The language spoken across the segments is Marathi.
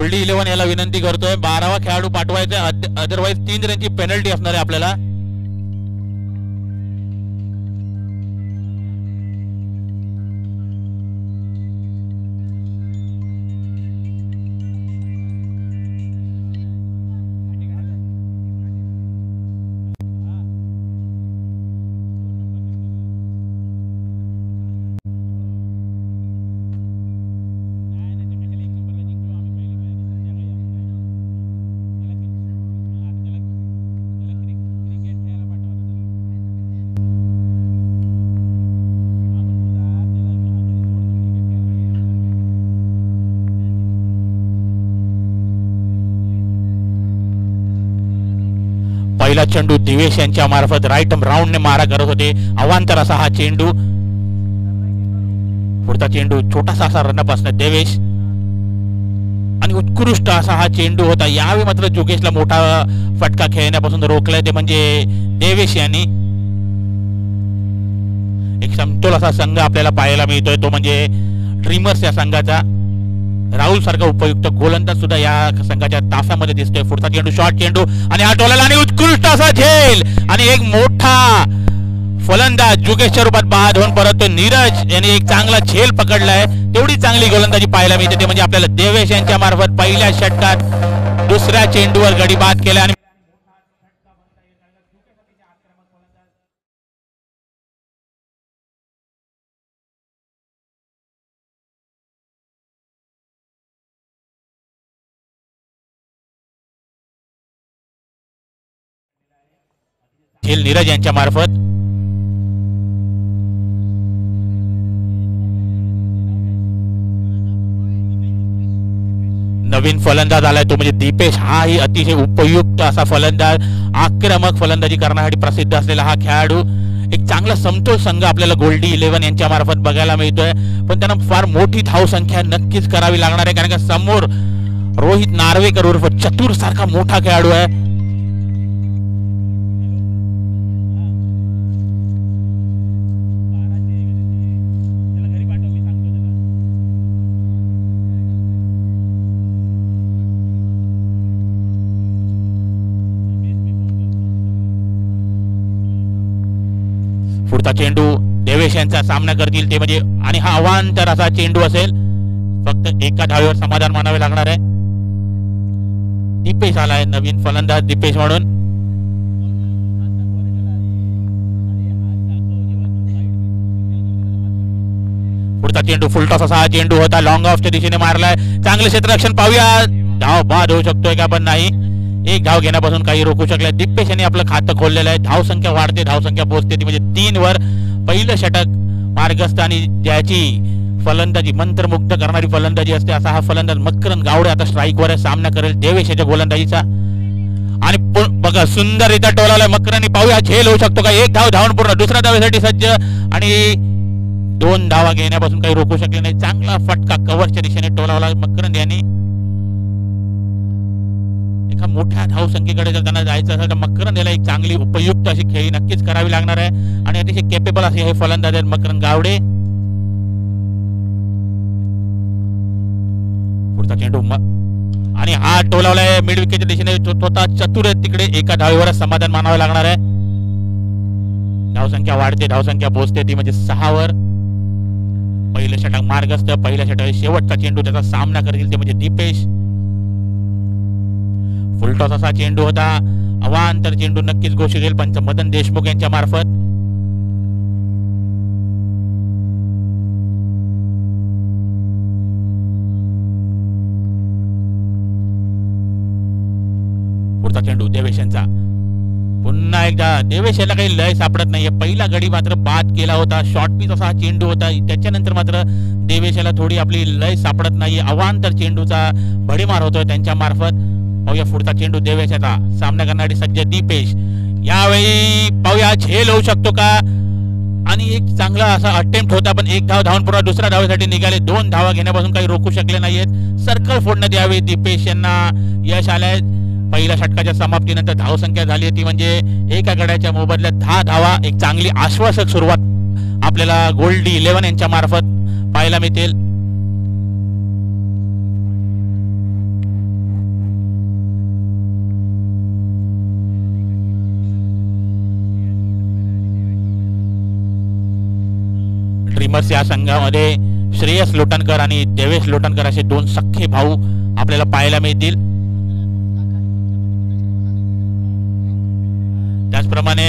गोल्डी 11 याला विनंती करतोय 12वा खेळाडू पाठवायचा, अदरवाईज 3 रनची पेनल्टी असणार आहे आपल्याला. पहिला चेंडू दिवेश यांच्या मार्फत राईट राऊंडने मारा करत होते. अवांतर असा हा चेंडू. पुढचा चेंडू छोटासा असा रनअप असणार देवेश आणि उत्कृष्ट असा हा चेंडू होता. यावेळी मात्र जोगेशला मोठा फटका खेळण्यापासून रोखलाय ते म्हणजे देवेश यांनी. एक समतोल असा संघ आपल्याला पाहायला मिळतोय तो म्हणजे ड्रीमर्स या संघाचा. राहुल सारखा उपयुक्त गोलंदाज सुद्धा या संघाच्या तासामध्ये दिसतोय. पुढचा चेंडू शॉर्ट चेंडू आणि हा टोलाला आणि उत्कृष्ट असा झेल आणि एक मोठा फलंदाज जोगेशच्या रूपात बाद होऊन परत नीरज यांनी एक चांगला झेल पकडलाय. तेवढी चांगली गोलंदाजी पाहायला मिळते ते म्हणजे आपल्याला देवेश यांच्या मार्फत पहिल्या षटकात दुसऱ्या चेंडूवर गडी बाद केला आणि झेल नीरज यांच्या मार्फत. नवीन फलंदाज आलाय तो म्हणजे दीपेश. हाही अतिशय उपयुक्त असा फलंदाज, आक्रमक फलंदाजी करण्यासाठी प्रसिद्ध असलेला हा खेळाडू. एक चांगला समतोल संघ आपल्याला गोल्डी 11 यांच्या मार्फत बघायला मिळतोय. पण त्यांना फार मोठी धावसंख्या नक्कीच करावी लागणार आहे कारण का समोर रोहित नार्वेकर उर्फ चतुर सारखा मोठा खेळाडू आहे. पुढचा चेंडू देवेश यांचा सामना करतील ते म्हणजे आणि हा अवांतर असा चेंडू असेल. फक्त एका धावेवर समाधान मानावे लागणार आहे. दीपेश आलाय नवीन फलंदाज दीपेश म्हणून. पुढचा चेंडू फुलटॉस असा हा चेंडू होता. लॉंग ऑफच्या दिशेने मारलाय. चांगले क्षेत्ररक्षण पाहूया. धाव बाद होऊ शकतोय का पण नाही. एक धाव घेण्यापासून काही रोखू शकले. दीपेश यांनी आपलं खातं खोललेलं आहे. धावसंख्या वाढते, धावसंख्या पोहोचते ती म्हणजे 3 वर. पहिलं षटक मार्गस्थ आणि ज्याची फलंदाजी मंत्रमुग्ध करणारी फलंदाजी असते असा हा फलंदाज मकरंद गावडे आता स्ट्राईकवर आहे. सामना करेल देवेश याच्या गोलंदाजीचा आणि बघा सुंदररित्या टोलावलाय मकरंद. पाहूया झेल होऊ शकतो का. एक धाव धावून पूर्ण. दुसऱ्या धावेसाठी सज्ज आणि 2 धावा घेण्यापासून काही रोखू शकले नाही. चांगला फटका कव्हरच्या दिशेने टोलावला मकरंद यांनी. एका मोठ्या धावसंख्येकडे जर त्यांना जायचं असेल तर मकरंद याला एक चांगली उपयुक्त अशी खेळी नक्कीच करावी लागणार आहे आणि अतिशय केपेबल असे हे फलंदाज आहेत मकरंद गावडे. पुढचा चेंडू आणि हा टोलावलाय मिड विकेटच्या दिशेने. स्वतः चतुर आहे तिकडे. एका धावेवर समाधान मानावे लागणार आहे. धावसंख्या वाढते, धावसंख्या पोहोचते ती म्हणजे 6 वर. पहिलं षटक मार्गस्थ. पहिल्या षटक शेवटचा चेंडू त्याचा सामना करतील ते म्हणजे दीपेश. फुलटॉस असा चेंडू होता. अवांतर चेंडू नक्कीच घोषित होईल पंच मदन देशमुख यांच्या मार्फत. पुढचा चेंडू देवेश यांचा. पुन्हा एकदा देवेश याला काही लय सापडत नाहीये. पहिला गडी मात्र बाद केला होता. शॉर्ट पिच असा हा चेंडू होता. त्याच्यानंतर मात्र देवेश याला थोडी आपली लय सापडत नाहीये. अवांतर चेंडूचा भडीमार होतोय त्यांच्या मार्फत. पाहूया पुढचा चेंडू देवेश याचा. सामना करणारी सज्ज दीपेश. यावेळी पाहूया झेल होऊ शकतो का आणि एक चांगला असा अटेम्प्ट होता पण एक धाव धावून पूर्ण. दुसऱ्या धावेसाठी निघाले. 2 धावा घेण्यापासून काही रोखू शकले नाहीयेत. सर्कल फोडण्यात यावेळी दीपेश यांना यश आलंय. पहिल्या षटकाच्या समाप्तीनंतर धावसंख्या झाली ती म्हणजे एका गड्याच्या मोबदल्यात 10 धावा. एक चांगली आश्वासक सुरुवात आपल्याला गोल्डी 11 यांच्या मार्फत पाहायला मिळेल. ड्रीमर्स या संघामध्ये श्रेयस लोटनकर आणि देवेश लोटनकर असे दोन सख्खे भाऊ आपल्याला पाहायला मिळतील. त्याचप्रमाणे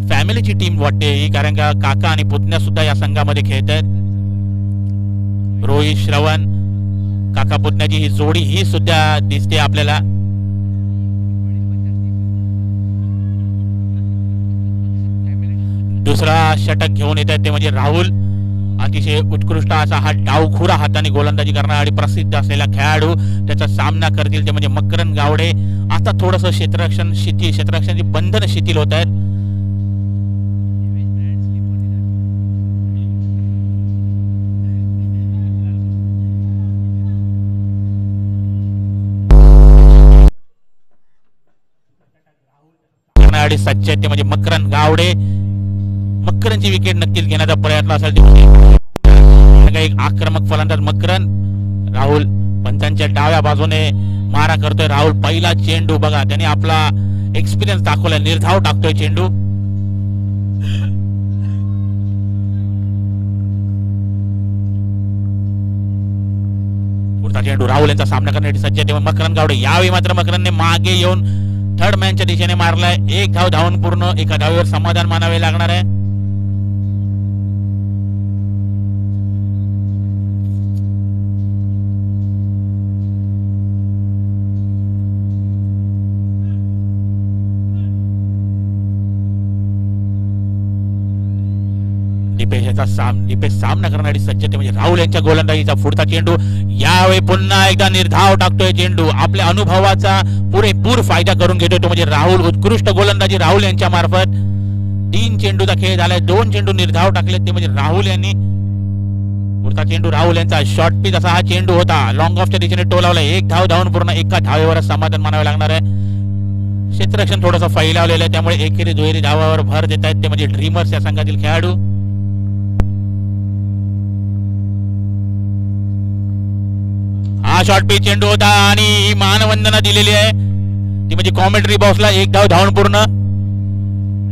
फॅमिलीची टीम वाटते ही, कारण का काका आणि पुतण्या सुद्धा या संघामध्ये खेळत आहेत. रोहित श्रवण काका पुतण्याची ही जोडी ही सुद्धा दिसते आपल्याला. दुसरा षटक घेऊन येत आहेत ते म्हणजे राहुल. अतिशय उत्कृष्ट असा हा डावखुरा हाताने गोलंदाजी करणारा प्रसिद्ध असलेला खेळाडू त्याचा सामना करतील ते म्हणजे मकरंद गावडे. आता थोडस क्षेत्ररक्षणाची बंधन शिथिल होत आहेत. सज्ज ते म्हणजे मकरंद गावडे. मकरंदची विकेट नक्कीच घेण्याचा प्रयत्न असेल एक आक्रमक फलंदाज मकरंद. राहुल पंचांच्या डाव्या बाजूने मारा करतोय. राहुल पहिला चेंडू बघा त्याने आपला एक्सपिरियन्स दाखवलाय, निर्धाव टाकतोय चेंडू. पुढचा चेंडू राहुल यांचा सामना करण्यासाठी सज्ज तेव्हा मकरंद गावडे. यावेळी मात्र मकरंदने मागे येऊन थर्ड मॅनच्या दिशेने मारलाय. एक धाव धावून पूर्ण. एका धावेवर समाधान मानावे लागणार आहे. दीपेश सामना करणारी सज्जते म्हणजे राहुल यांच्या गोलंदाजीचा पुढचा चेंडू. यावेळी पुन्हा एकदा निर्धाव टाकतोय चेंडू. आपल्या अनुभवाचा पुरेपूर फायदा करून घेतोय तो म्हणजे राहुल. उत्कृष्ट गोलंदाजी राहुल यांच्या मार्फत. 3 चेंडूचा खेळ झालाय. 2 चेंडू निर्धाव टाकले ते म्हणजे राहुल यांनी. पुढचा चेंडू राहुल यांचा शॉर्ट पिच असा हा चेंडू होता. लॉंग ऑफच्या दिशेने टोलावला. एक धाव धावून पूर्ण. एका धावेवर समाधान मानावे लागणार आहे. क्षेत्ररक्षण थोडंसं फैलावलेलं आहे त्यामुळे एकेरी दुहेरी धावावर भर देत आहेत ते म्हणजे ड्रीमर्स या संघातील खेळाडू. हा शॉर्ट पिच चेंडू होता आणि ही मानवंदना दिलेली आहे ती म्हणजे कॉमेंट्री बॉक्सला. एक धाव धावून पूर्ण.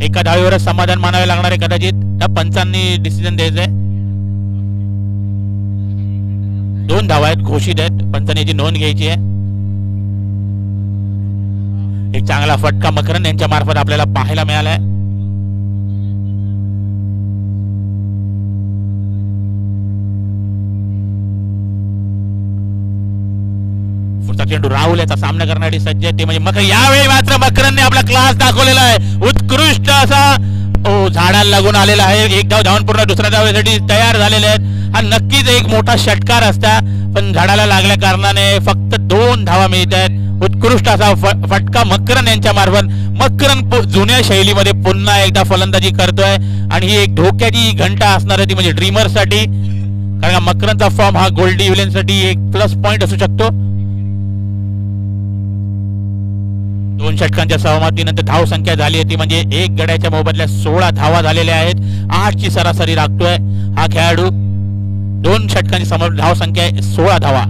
एका धावेवरच समाधान मानावे लागणार आहे कदाचित. त्या पंचांनी डिसिजन द्यायचंय. 2 धावा आहेत घोषित आहेत. पंचांनी याची नोंद घ्यायची आहे. एक चांगला फटका मकरंद यांच्या मार्फत आपल्याला पाहायला मिळालाय. पुढचा चेंडू राहुल याचा सामना करण्यासाठी सज्ज ते म्हणजे यावेळी मात्र मकरंदने आपला क्लास दाखवलेला आहे. उत्कृष्ट असा झाडाला लागून आलेला आहे. एक धाव धावून पूर्ण. दुसऱ्या धावेसाठी तयार झालेले आहेत. हा नक्कीच एक मोठा षटकार असता पण झाडाला लागल्या कारणाने फक्त 2 धावा मिळत आहेत. उत्कृष्ट असा फटका मकरंद यांच्या मार्फत. मकरंद जुन्या शैलीमध्ये पुन्हा एकदा फलंदाजी करतोय आणि ही एक धोक्याची घंटा असणार आहे ती म्हणजे ड्रीमर्ससाठी. कारण मकरंदचा फॉर्म हा गोल्डी इव्हलेनसाठी एक प्लस पॉइंट असू शकतो. 2 षटकांच्या सहमतीनंतर धाव संख्या झाली होती म्हणजे एक गड्याच्या मोबदल्यात 16 धावा झालेल्या आहेत. 8ची सरासरी राखतोय हा खेळाडू. 2 षटकांची धाव संख्या आहे 16 धावा.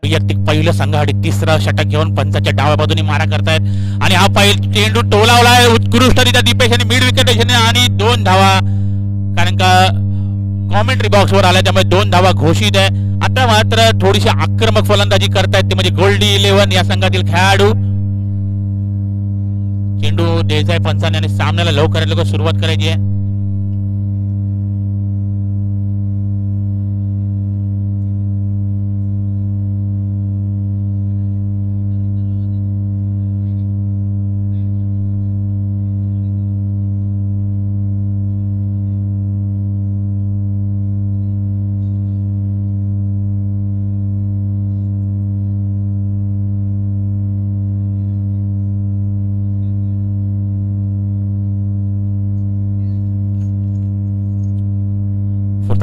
वैयक्तिक पहिलं संघासाठी 3रं षटक घेऊन पंचाच्या डाव्या बाजूने मारा करतायत आणि हा पहिला चेंडू टोलावलाय उत्कृष्टरित्या दीपेश यांनी मिड विकेट आणि 2 धावा. कारण का कॉमेंट्री बॉक्स वर आलाय त्यामुळे 2 धावा घोषित आहे. आता मात्र थोडीशी आक्रमक फलंदाजी करतायत ते म्हणजे गोल्डी 11 या संघातील खेळाडू. चेंडू द्यायचा आहे पंचाने आणि सामन्याला लवकरात सुरुवात करायची आहे.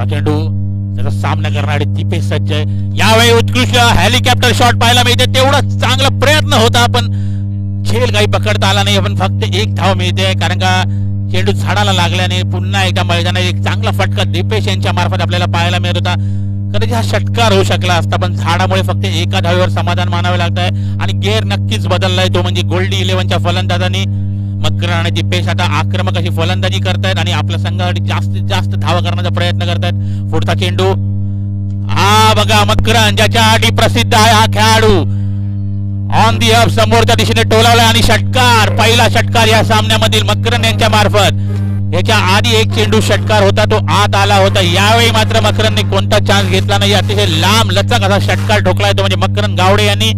पुढचा चेंडू, त्याचा सामना करणारे दीपेश सज्ज यावेळी उत्कृष्ट हेलिकॉप्टर शॉट पाहायला मिळते. तेवढा चांगला प्रयत्न होता पण झेल काही पकडता आला नाही. पण फक्त एक धाव मिळते कारण का चेंडू झाडाला लागल्याने पुन्हा एकदा मैदानात एक चांगला फटका दीपेश यांच्या मार्फत आपल्याला पाहायला मिळत होता. कदाचित हा षटकार होऊ शकला असता पण झाडामुळे फक्त एका धावेवर समाधान मानावे लागत आहे आणि गेअर नक्कीच बदललाय तो म्हणजे गोल्डी 11च्या फलंदाजांनी. मकरन आणि दीपेश आता आक्रमक अशी फलंदाजी करतायत आणि आपल्या संघासाठी जास्तीत जास्त धावा करण्याचा प्रयत्न करतायत. पुढचा चेंडू, हा बघा मकरन ज्याच्यासाठी प्रसिद्ध आहे हा खेळाडू, ऑन दी अप समोरच्या दिशेने टोलावला आणि षटकार, पहिला षटकार या सामन्यामधील मकरन यांच्या मार्फत. याच्या आधी एक चेंडू षटकार होता तो आत आला होता. यावेळी मात्र मकरनने कोणता चान्स घेतला नाही. अतिशय लांब लचक असा षटकार ठोकलाय तो म्हणजे मकरन गावडे यांनी.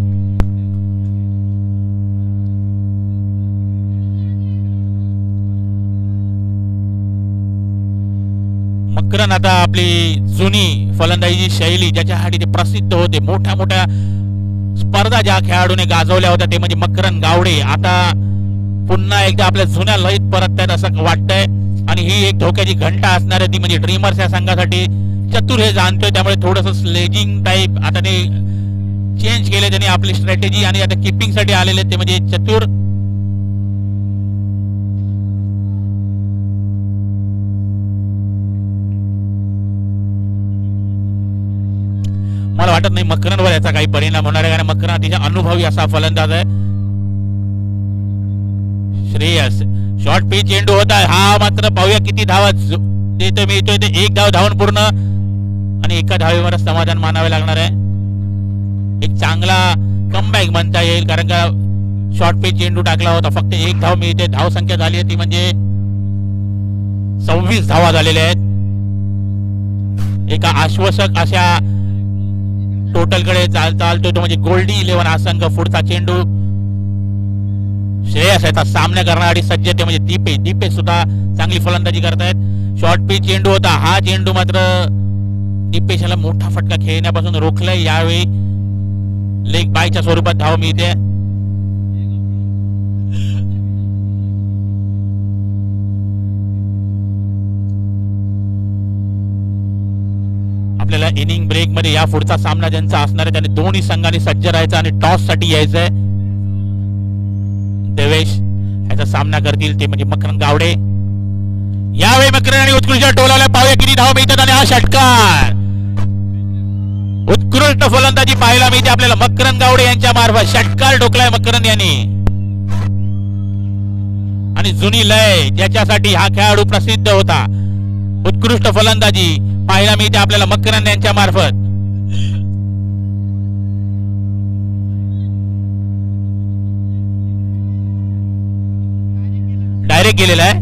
मकरन आता आपली जुनी फलंदाजी शैली ज्याच्यासाठी ते प्रसिद्ध होते, मोठ्या मोठ्या स्पर्धा ज्या खेळाडूने गाजवल्या होत्या ते म्हणजे मकरन गावडे, आता पुन्हा एकदा आपल्या जुन्या लयीत परत आहेत असं वाटतंय. आणि ही एक धोक्याची घंटा असणार आहे ती म्हणजे ड्रीमर्स या संघासाठी. चतुर हे जाणतोय त्यामुळे थोडस स्लेजिंग टाईप आता ते चेंज केले त्यांनी आपली स्ट्रॅटेजी आणि आता किपिंग साठी आलेले ते म्हणजे चतुर. मला वाटत नाही मकरनवर याचा काही परिणाम होणार आहे कारण मकरन अतिशय अनुभवी असा फलंदाज आहे. श्रेयस शॉर्ट पिच चेंडू होता हा मात्र पाहूया किती धावा देतो मिळतोय ते. एक धाव धावून पूर्ण आणि एका धावेवर समाधान मानावे लागणार आहे. एक चांगला कमबॅक म्हणता येईल कारण का शॉर्ट पिच चेंडू टाकला होता. फक्त एक धाव मिळते. धाव संख्या झाली आहे ती म्हणजे 26 धावा झालेल्या आहेत. एका आश्वासक अशा टोटल कडे चालतोय तो म्हणजे गोल्डी 11 हा संघ. पुढचा चेंडू, श्रेयस याचा सामना करण्यासाठी सज्ज ते म्हणजे दीपेश सुद्धा चांगली फलंदाजी करतायत. शॉर्ट पिच चेंडू होता हा चेंडू मात्र दीपेशला मोठा फटका खेळण्यापासून रोखलाय. यावेळी लेग बायच्या स्वरूपात धाव मिळते. आपल्याला इनिंग ब्रेक मध्ये या पुढचा सामना ज्यांचा असणार आहे त्याने दोन्ही संघांनी सज्ज राहायचं आणि टॉस साठी यायचंय. देवेश याचा सामना करतील ते म्हणजे मकरन गावडे. यावेळी मकरन आणि उत्कृष्ट टोलावल्या पाहूया किती धाव मिळतात आणि हा षटकार, उत्कृष्ट फलंदाजी पाहायला मिळते आपल्याला मकरन गावडे यांच्या मार्फत. षटकार ठोकलाय मकरन यांनी आणि जुनी लय ज्याच्यासाठी हा खेळाडू प्रसिद्ध होता, उत्कृष्ट फलंदाजी पाहायला मिळते आपल्याला मकरन यांच्या मार्फत. डायरेक्ट गेलेला आहे.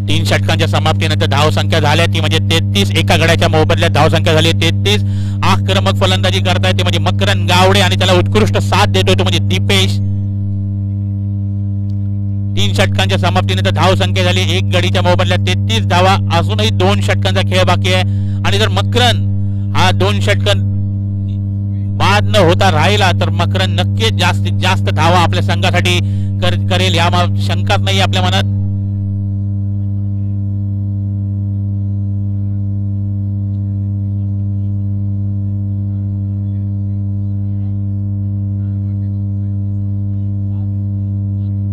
3 षटकांच्या समाप्तीनंतर धाव संख्या झाल्या ती म्हणजे 33. एका गड्याच्या मोबदल्यात धाव संख्या झाली 33. आक्रमक फलंदाजी करताय ते म्हणजे मकरन गावडे आणि त्याला उत्कृष्ट साथ देतोय तो म्हणजे दीपेश. 3 षटकांच्या समाप्तीनंतर धाव संख्या झाली 1 गडीच्या मोबदल्यात 33 धावा. अजूनही 2 षटकांचा खेळ बाकी आहे आणि जर मकरन हा 2 षटकन बाद न होता राहिला तर मकरन नक्कीच जास्तीत जास्त धावा आपल्या संघासाठी करेल या शंकाच नाही आपल्या मनात.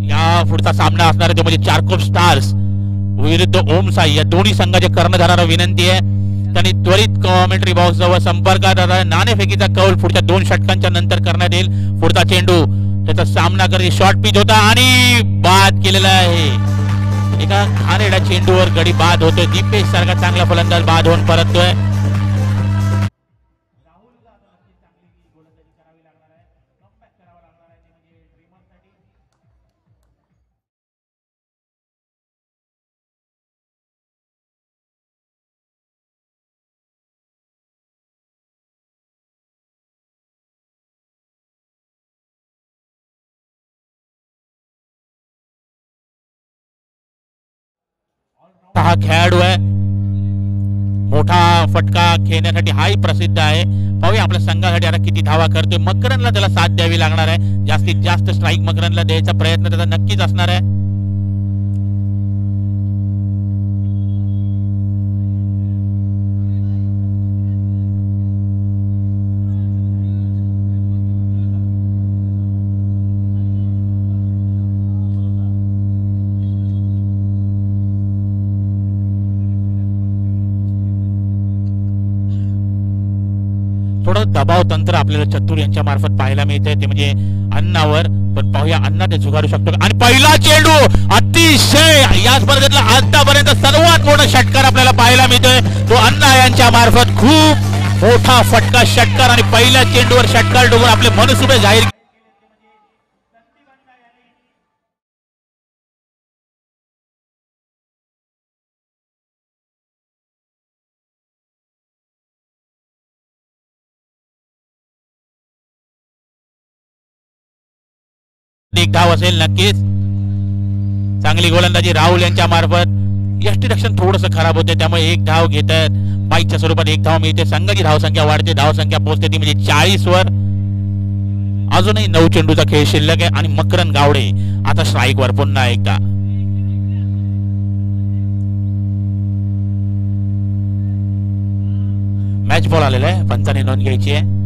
या पुढचा सामना असणार आहे तो म्हणजे चारकोप स्टार्स विरुद्ध ओम साई. या दोन्ही संघाचे कर्णधारांना विनंती आहे त्यांनी त्वरित कॉमेंट्री बॉक्स जवळ संपर्कात नाणेफेकीचा कौल पुढच्या 2 षटकांच्या नंतर करण्यात येईल. पुढचा चेंडू त्याचा सामना करते शॉर्ट पिच होता आणि बाद केलेला आहे. एका घाणेरड्या चेंडूवर गडी बाद होतोय. दीपेश सारखा चांगला फलंदाज बाद होऊन परततोय. हा खेळाडू आहे, मोठा फटका खेळण्यासाठी हाही प्रसिद्ध आहे. पाहूया आपल्या संघासाठी आता किती धावा करतोय. मकरनला त्याला साथ द्यावी लागणार आहे. जास्तीत जास्त स्ट्राईक मकरनला द्यायचा प्रयत्न त्याचा नक्कीच असणार आहे. दबाव तंत्र आपल्याला चतुर यांच्या मार्फत पाहायला मिळते, ते म्हणजे अण्णावर. पण पाहूया अण्णा ते झुगारू शकतो. आणि पहिला चेंडू अतिशय या स्पर्धेतला आतापर्यंत सर्वात मोठा षटकार आपल्याला पाहायला मिळतोय, तो अण्णा यांच्या मार्फत. खूप मोठा फटका षटकार आणि पहिल्या चेंडूवर षटकार डोबून आपले मनसुबे जाहीर. एक धाव असेल नक्कीच. चांगली गोलंदाजी राहुल यांच्या मार्फत. यष्टीरक्षण थोडस खराब होते, त्यामुळे एक धाव घेत आहेत. बाईकच्या स्वरूपात एक धाव मिळते. संघाची धावसंख्या वाढते, धावसंख्या पोहोचते ती म्हणजे 40 वर. अजूनही 9 चेंडूचा खेळ शिल्लक आहे आणि मकरन गावडे आता स्ट्राईक वर पुन्हा एकदा. मॅच बॉल आलेला आहे, पंचाने नोंद घ्यायची आहे.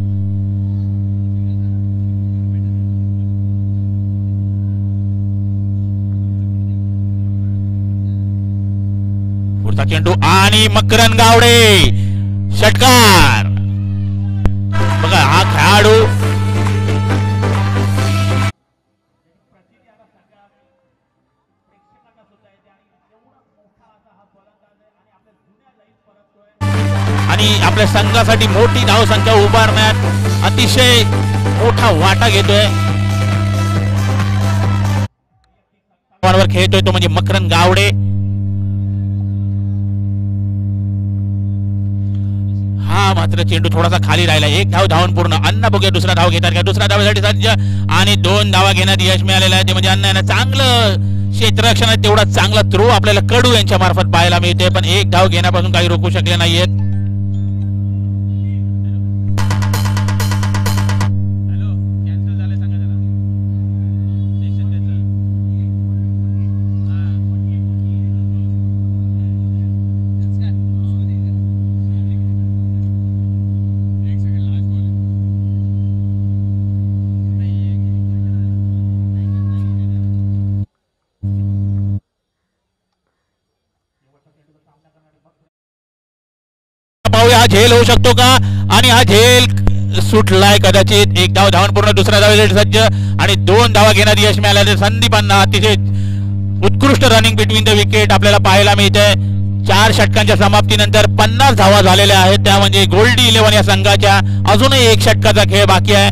पुढचा चेंडू आणि मकरन गावडे षटकार. बघा हा खेळाडू आणि आपल्या संघासाठी मोठी धावसंख्या उभारण्यात अतिशय मोठा वाटा घेतोय. खेळतोय तो म्हणजे मकरन गावडे. हा मात्र चेंडू थोडासा खाली राहिला. एक धाव धावून पूर्ण. अण्णा बघूया दुसरा धाव घेतात का. दुसऱ्या धावासाठी सज्ज आणि 2 धावा घेण्यात यश मिळालेलं आहे, ते म्हणजे अण्णा यांना चांगलं क्षेत्ररक्षण आहे. तेवढा चांगला थ्रो आपल्याला कडू यांच्या मार्फत पाहायला मिळते, पण एक धाव घेण्यापासून काही रोखू शकले नाहीयेत. हा झेल होऊ शकतो का. आणि हा झेल सुटलाय कदाचित. एक धाव धावून पूर्ण. दुसऱ्या धावेसाठी सज्ज आणि 2 धावा घेण्यात यश मिळाले संदीपांना. अतिशय उत्कृष्ट रनिंग बिटवीन द विकेट आपल्याला पाहायला मिळते. 4 षटकांच्या समाप्तीनंतर 50 धावा झालेल्या आहेत, त्या म्हणजे गोल्डी 11 या संघाच्या. अजूनही 1 षटकाचा खेळ बाकी आहे.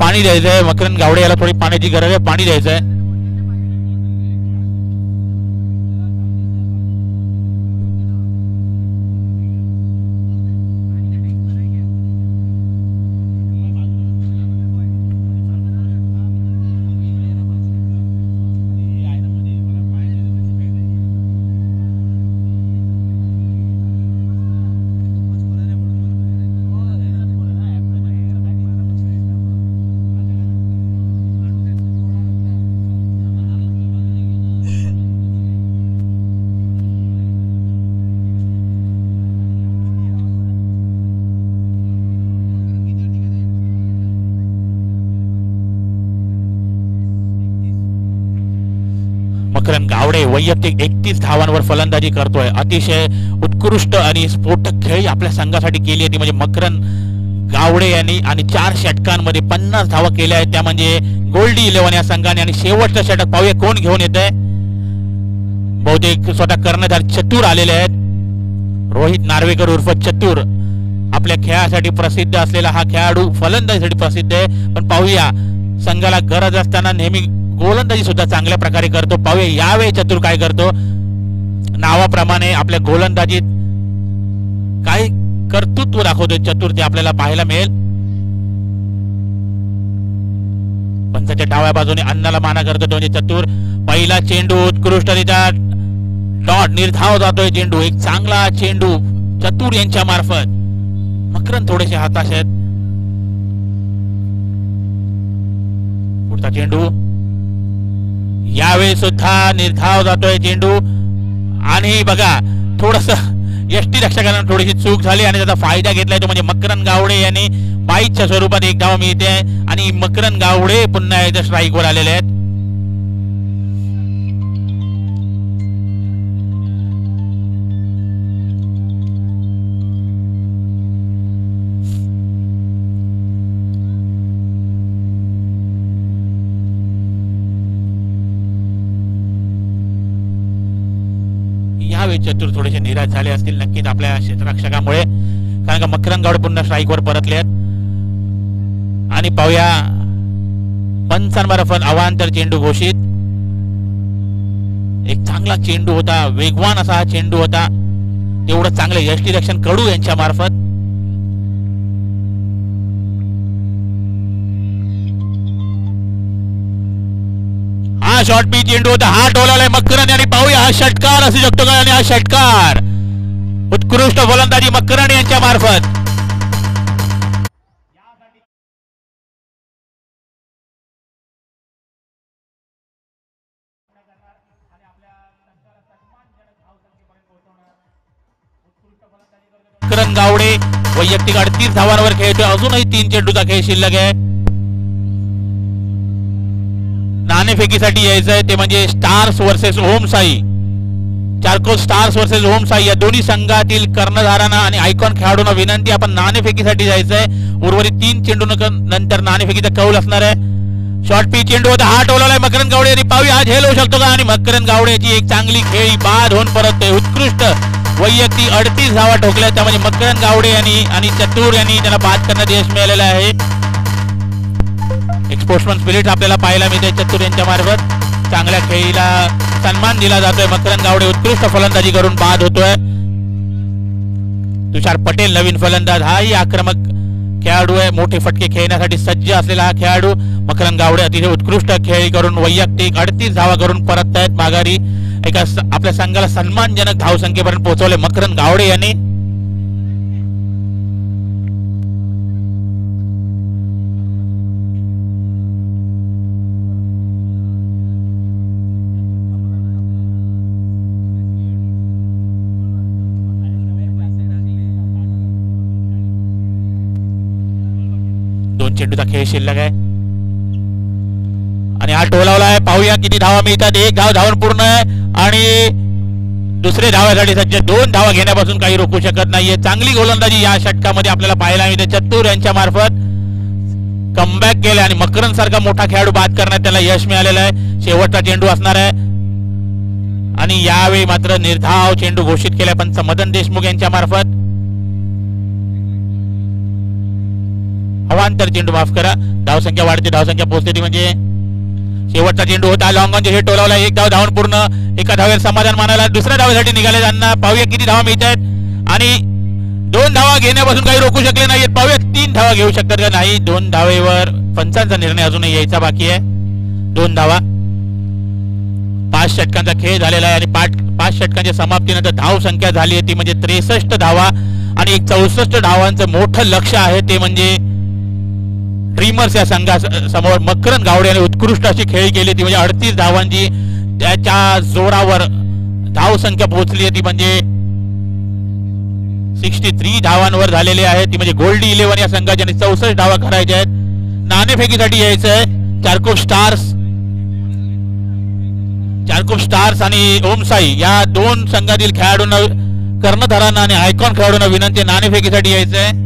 पाणी द्यायचंय मकरन गावडे याला, थोडी पाण्याची गरज आहे, पाणी द्यायचंय. मकरन गावडे वैयक्तिक 31 धावांवर फलंदाजी करतोय. अतिशय उत्कृष्ट आणि स्फोटक खेळी आपल्या संघासाठी केली आहे ती म्हणजे मकरन गावडे यांनी. आणि 4 षटकांमध्ये 50 धावा केल्या आहेत, त्या म्हणजे गोल्डी 11 या संघाने. आणि शेवटचं षटक पाहूया कोण घेऊन येत आहे. बहुतेक स्वतः कर्णधार चतुर आलेले आहेत. रोहित नार्वेकर उर्फ चतुर आपल्या खेळासाठी प्रसिद्ध असलेला हा खेळाडू फलंदाजीसाठी प्रसिद्ध आहे. पण पाहूया संघाला गरज असताना नेहमी गोलंदाजी सुद्धा चांगल्या प्रकारे करतो. पाहूया यावेळी चतुर काय करतो. नावाप्रमाणे आपल्या गोलंदाजीत काय कर्तृत्व दाखवतोय चतुर, ते आपल्याला पाहायला मिळेल. पंचाच्या डाव्या बाजूने अण्णाला माना करतो म्हणजे चतुर. पहिला चेंडू उत्कृष्टरित्या डॉट निर्धाव जातोय चेंडू. एक चांगला चेंडू चतुर यांच्या मार्फत. मकरन थोडेसे हताश आहेत. पुढचा चेंडू यावेळी सुद्धा निर्धाव जातोय चेंडू. आणि बघा थोडस यष्टी रक्षकांना थोडीशी चूक झाली आणि त्याचा फायदा घेतलाय तो म्हणजे मकरन गावडे यांनी. बाईकच्या स्वरूपात एक धाव मिळते आणि मकरन गावडे पुन्हा एकदा स्ट्राईक वर आलेले आहेत. यावेळी चतुर थोडेसे निराश झाले असतील नक्कीच आपल्या क्षेत्ररक्षकामुळे, कारण का मकरंद गावडे पुन्हा स्ट्राईकवर परतले आहेत. आणि पाहूया पंचांमार्फत अवांतर चेंडू घोषित. एक चांगला चेंडू होता, वेगवान असा हा चेंडू होता, तेवढं चांगलं यष्टीरक्षण कडू यांच्या मार्फत. हा शॉर्ट पी चेंडू होता, हा टोलालाय मकरंद आणि पाहूया हा षटकार असू शकतो का. आणि हा षटकार, उत्कृष्ट गोलंदाजी मकरंद यांच्या मार्फत. मकरंद गावडे वैयक्तिक 38 धावांवर खेळतोय, अजूनही 3 चेंडूचा खेळ शिल्लक आहे. नाणेफेकीसाठी यायचंय ते म्हणजे स्टार्स वर्सेस ओम साई, चारकोल स्टार्स वर्सेस ओम साई या दोन्ही संघातील कर्णधारांना आणि आयकॉन खेळाडूंना विनंती, आपण नाणेफेकीसाठी जायचंय. उर्वरित 3 चेंडू नंतर नाणेफेकीचा कौल असणार आहे. शॉर्ट पी चेंडू होता, हा टोलालाय मकरंद गावडे आणि पाहूया हा झेल होऊ शकतो का. आणि मकरंद गावडेची एक चांगली खेळी बाद होऊन परतते. उत्कृष्ट वैयक्तिक 38 धावा ठोकल्या, त्यामध्ये मकरंद गावडे आणि चतुर यांनी त्याला बाद करण्यात यश मिळालेलं आहे. एक स्पोर्ट्समन स्पिरिट आपल्याला पाहायला मिळते चतुर यांच्या मार्फत. चांगल्या खेळीला सन्मान दिला जातोय. मकरंद गावडे उत्कृष्ट फलंदाजी करून बाद होतोय. तुषार पटेल नवीन फलंदाज, हाही आक्रमक खेळाडू आहे, मोठे फटके खेळण्यासाठी सज्ज असलेला हा खेळाडू. मकरंद गावडे अतिशय उत्कृष्ट खेळी करून वैयक्तिक 38 धावा करून परत आहेत माघारी. एका आपल्या संघाला सन्मानजनक धावसंख्येपर्यंत पोहोचवले मकरंद गावडे यांनी. चेंडूचा खेळ शिल्लक आहे आणि हा टोलावला आहे. पाहूया किती धावा मिळतात. 1 धाव धावून पूर्ण आहे आणि दुसरे धावासाठी सज्ज. 2 धावा घेण्यापासून काही रोखू शकत नाहीये. चांगली गोलंदाजी या षटकामध्ये आपल्याला पाहायला मिळते चतुर यांच्या मार्फत. कमबॅक केले आणि मकरंद सारखा मोठा खेळाडू बाद करण्यात त्याला यश मिळालेलं आहे. शेवटचा चेंडू असणार आहे आणि यावेळी मात्र निर्धाव चेंडू घोषित केला पंच मदन देशमुख यांच्या मार्फत. अवांतर चेंडू, माफ करा, धावसंख्या वाढते, धावसंख्या पोहोचते ती म्हणजे. शेवटचा चेंडू होता, लॉंग ऑन हे टोलावला. 1 धाव धावून पूर्ण. एका धावेवर समाधान मानायला दुसऱ्या धावेसाठी निघाले त्यांना. पाहूया किती धावा मिळत आहेत आणि 2 धावा घेण्यापासून काही रोखू शकले नाहीत. पाहूया 3 धावा घेऊ शकतात का नाही. 2 धावेवर पंचांचा निर्णय अजूनही यायचा बाकी आहे. 2 धावा. 5 षटकांचा खेळ झालेला आहे आणि 5 षटकांच्या समाप्तीनंतर धाव संख्या झाली आहे ती म्हणजे 63 धावा आणि एक 64 धावांचं मोठं लक्ष आहे ते म्हणजे ड्रीमर्स या संघासमोर. मकरंद गावडे यांनी उत्कृष्ट अशी खेळी केली ती म्हणजे 38 धावांची त्याच्या जोरावर धाव संख्या पोहोचली आहे ती म्हणजे 63 धावांवर झालेली आहे ती म्हणजे गोल्डी 11 या संघाच्या 64 धावा करायच्या आहेत. नाणेफेकीसाठी यायचं आहे. चारकोप स्टार्स आणि ओम साई या 2 संघातील खेळाडूंना, कर्णधारांना आणि आयकॉन खेळाडूंना विनंती नाणेफेकीसाठी यायचं आहे.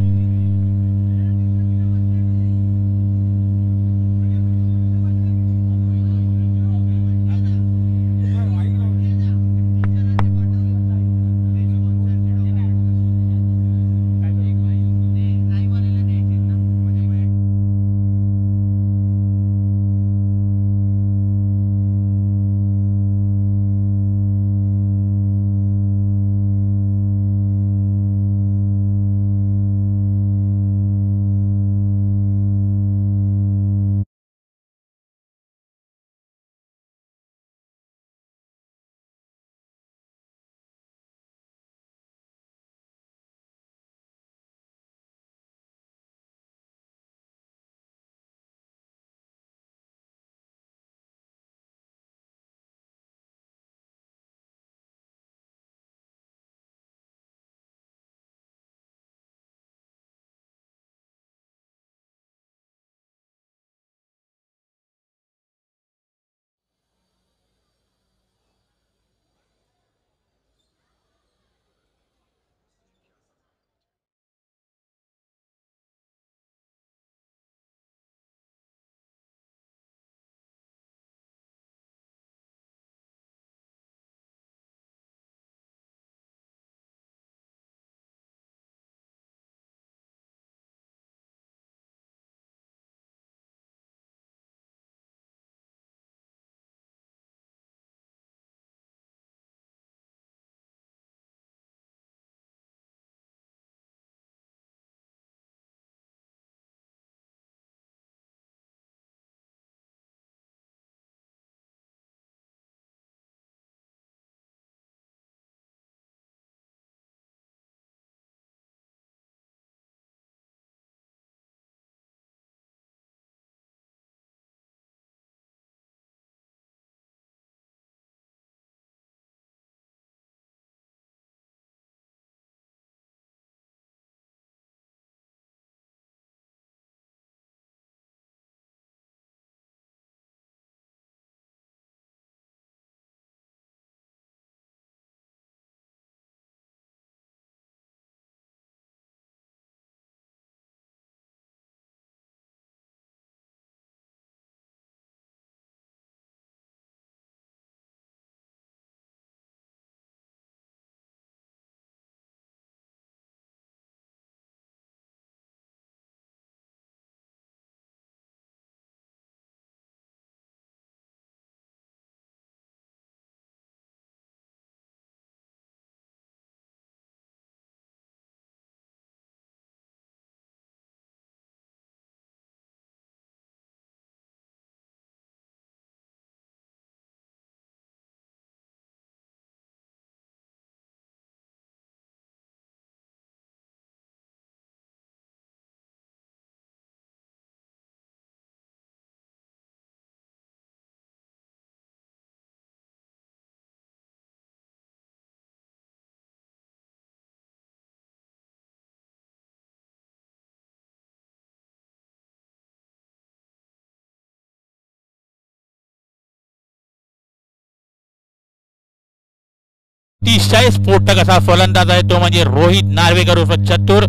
अतिशय स्फोटक असा फलंदाज आहे तो म्हणजे रोहित नार्वेकर उर्फ चतुर.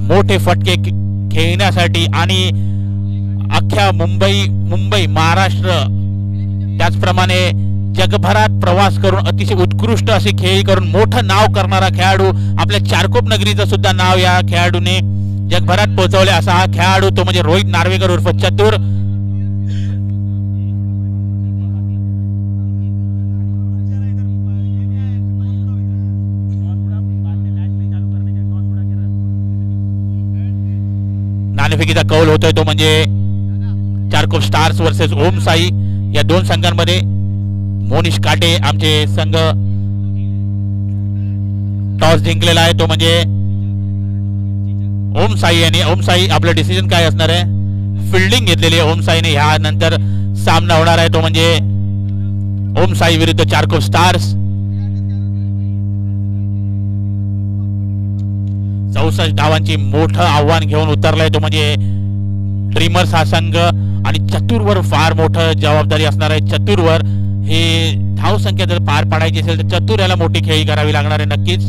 मोठे फटके खेळण्यासाठी आणि अख्ख्या मुंबई महाराष्ट्र त्याचप्रमाणे जगभरात प्रवास करून अतिशय उत्कृष्ट असे खेळ करून मोठं नाव करणारा खेळाडू. आपल्या चारकोप नगरीचं सुद्धा नाव या खेळाडूने जगभरात पोहोचवले असा हा खेळाडू तो म्हणजे रोहित नार्वेकर उर्फ चतुर. नाणेफेकीचा कौल होतोय तो म्हणजे चारकोप स्टार्स वर्सेस ओम साई या दोन संघांमध्ये. मोनिश काटे आमचे संघ टॉस जिंकलेला आहे तो म्हणजे ओम साई. आणि ओम साई आपलं डिसिजन काय असणार आहे? फिल्डिंग घेतलेली आहे ओम साईने. ह्या नंतर सामना होणार आहे तो म्हणजे ओम साई विरुद्ध चारकोप स्टार्स. 64 धावांची मोठं आव्हान घेऊन उतरलाय तो म्हणजे ड्रीमर्स हा संघ. आणि चतुरवर फार मोठं जबाबदारी असणार आहे. चतुरवर हे धाव संख्या जर पार पाडायची असेल तर चतुर याला मोठी खेळी करावी लागणार आहे नक्कीच.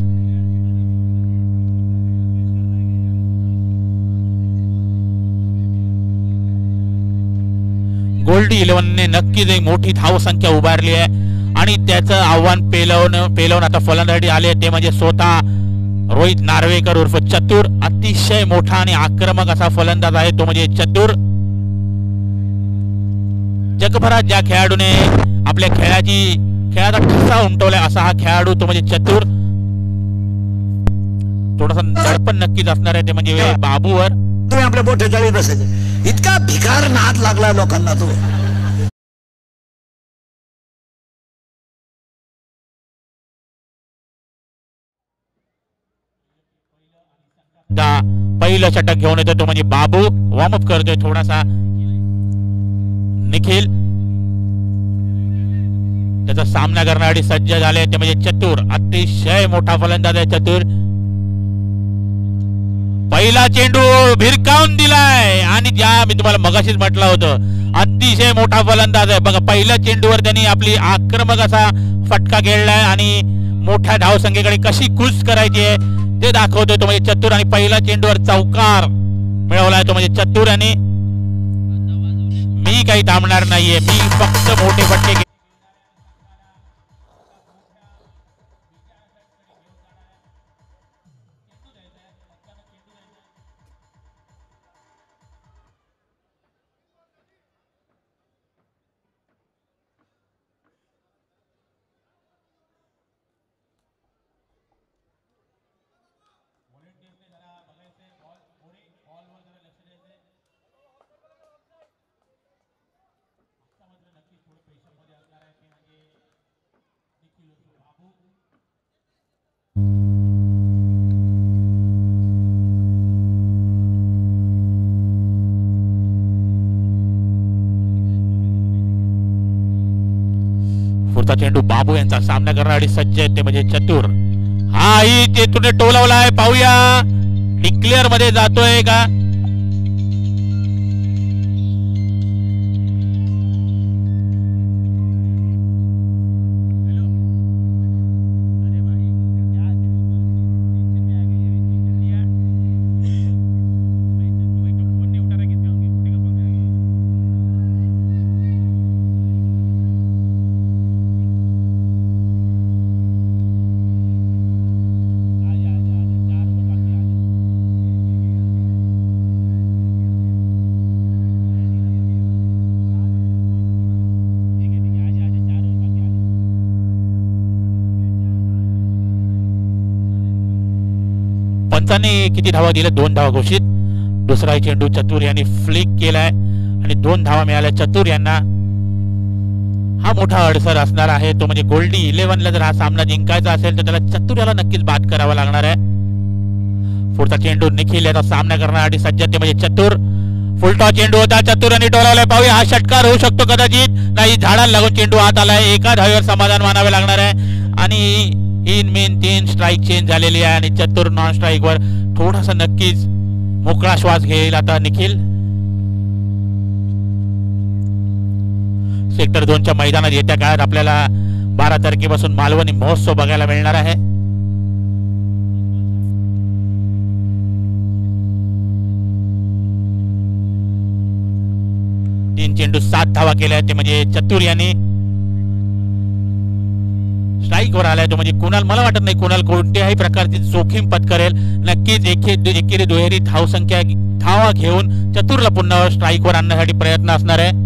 गोल्डी 11 ने नक्कीच एक मोठी धाव संख्या उभारली आहे आणि त्याचं आव्हान पेलवून आता फलंदाजी आले ते म्हणजे स्वतः रोहित नार्वेकर उर्फ चतुर. अतिशय मोठा आणि आक्रमक असा फलंदाज आहे तो म्हणजे चतुर. जगभरात ज्या खेळाडूने आपल्या खेळाचा ठसा उमटवलाय असा हा खेळाडू तो म्हणजे चतुर. थोडासा दडपण नक्कीच असणार आहे ते म्हणजे बाबूवर. तुम्ही आपल्या मोठ्या जाळी बसायचे इतका भिकार नाद लागला लोकांना तो. पहिलं षटक घेऊन येतो तो म्हणजे बाबू. वॉर्मअप करतोय थोडासा निखिल. त्याचा सामना करण्यासाठी सज्ज झाले ते म्हणजे चतुर. अतिशय मोठा फलंदाज आहे चतुर. पहिला चेंडू भिरकावून दिलाय आणि ज्या मी तुम्हाला मगाशीच म्हटलं होतं अतिशय मोठा फलंदाज आहे बघा. पहिल्या चेंडूवर त्यांनी आपली आक्रमक असा फटका खेळलाय आणि मोठ्या धावसंख्येकडे कशी कूच करायची आहे ते दाखवतोय तो म्हणजे चतुर. आणि पहिला चेंडूवर चौकार मिळवलाय तो म्हणजे चतुर. आणि मी काही थांबणार नाहीये, मी फक्त मोठे फटके. पुढचा चेंडू बाबू यांचा सामना करणारी सज्ज आहे ते म्हणजे चतुर. हा ही चेतुरने टोलवलाय. पाहूया डिक्लेअर मध्ये जातोय का. पंचांनी किती धावा दिल्या? 2 धावा घोषित. दुसरा चेंडू चतुर यांनी फ्लिक केलाय आणि 2 धावा मिळाल्या चतुर यांना. हा मोठा अडसर असणार आहे तो म्हणजे गोल्डी 11ला जर हा सामना जिंकायचा असेल तर त्याला चतुर याला नक्कीच बाद करावा लागणार आहे. पुढचा चेंडू निखिल याचा सामना करण्यासाठी सज्ज ते म्हणजे चतुर. फुलटॉस चेंडू होता चतुर यांनी टोलावलाय. पाहूया हा षटकार होऊ शकतो कदाचित. नाही, झाडाला लागून चेंडू हात आलाय. एका धावेवर समाधान मानावे लागणार आहे आणि इन मेन 3 स्ट्राईक चेंज झालेली आहे आणि चतुर नॉन स्ट्राईक वर थोडासा नक्कीच मोकळा श्वास घेईल आता निखिल. सेक्टर 2च्या मैदानात येत्या काळात आपल्याला 12 तारखेपासून मालवणी महोत्सव बघायला मिळणार आहे. तीन चेंडू 7 धावा केल्या ते म्हणजे चतुर यांनी. स्ट्राईक वर आलाय तो म्हणजे कुणाल. मला वाटत नाही कुणाल कोणत्याही प्रकारची जोखीम पत्करेल. नक्कीच एकेरी दुहेरी धावसंख्या धावा घेऊन चतुरला पुन्हा स्ट्राईक वर आणण्यासाठी प्रयत्न असणार आहे.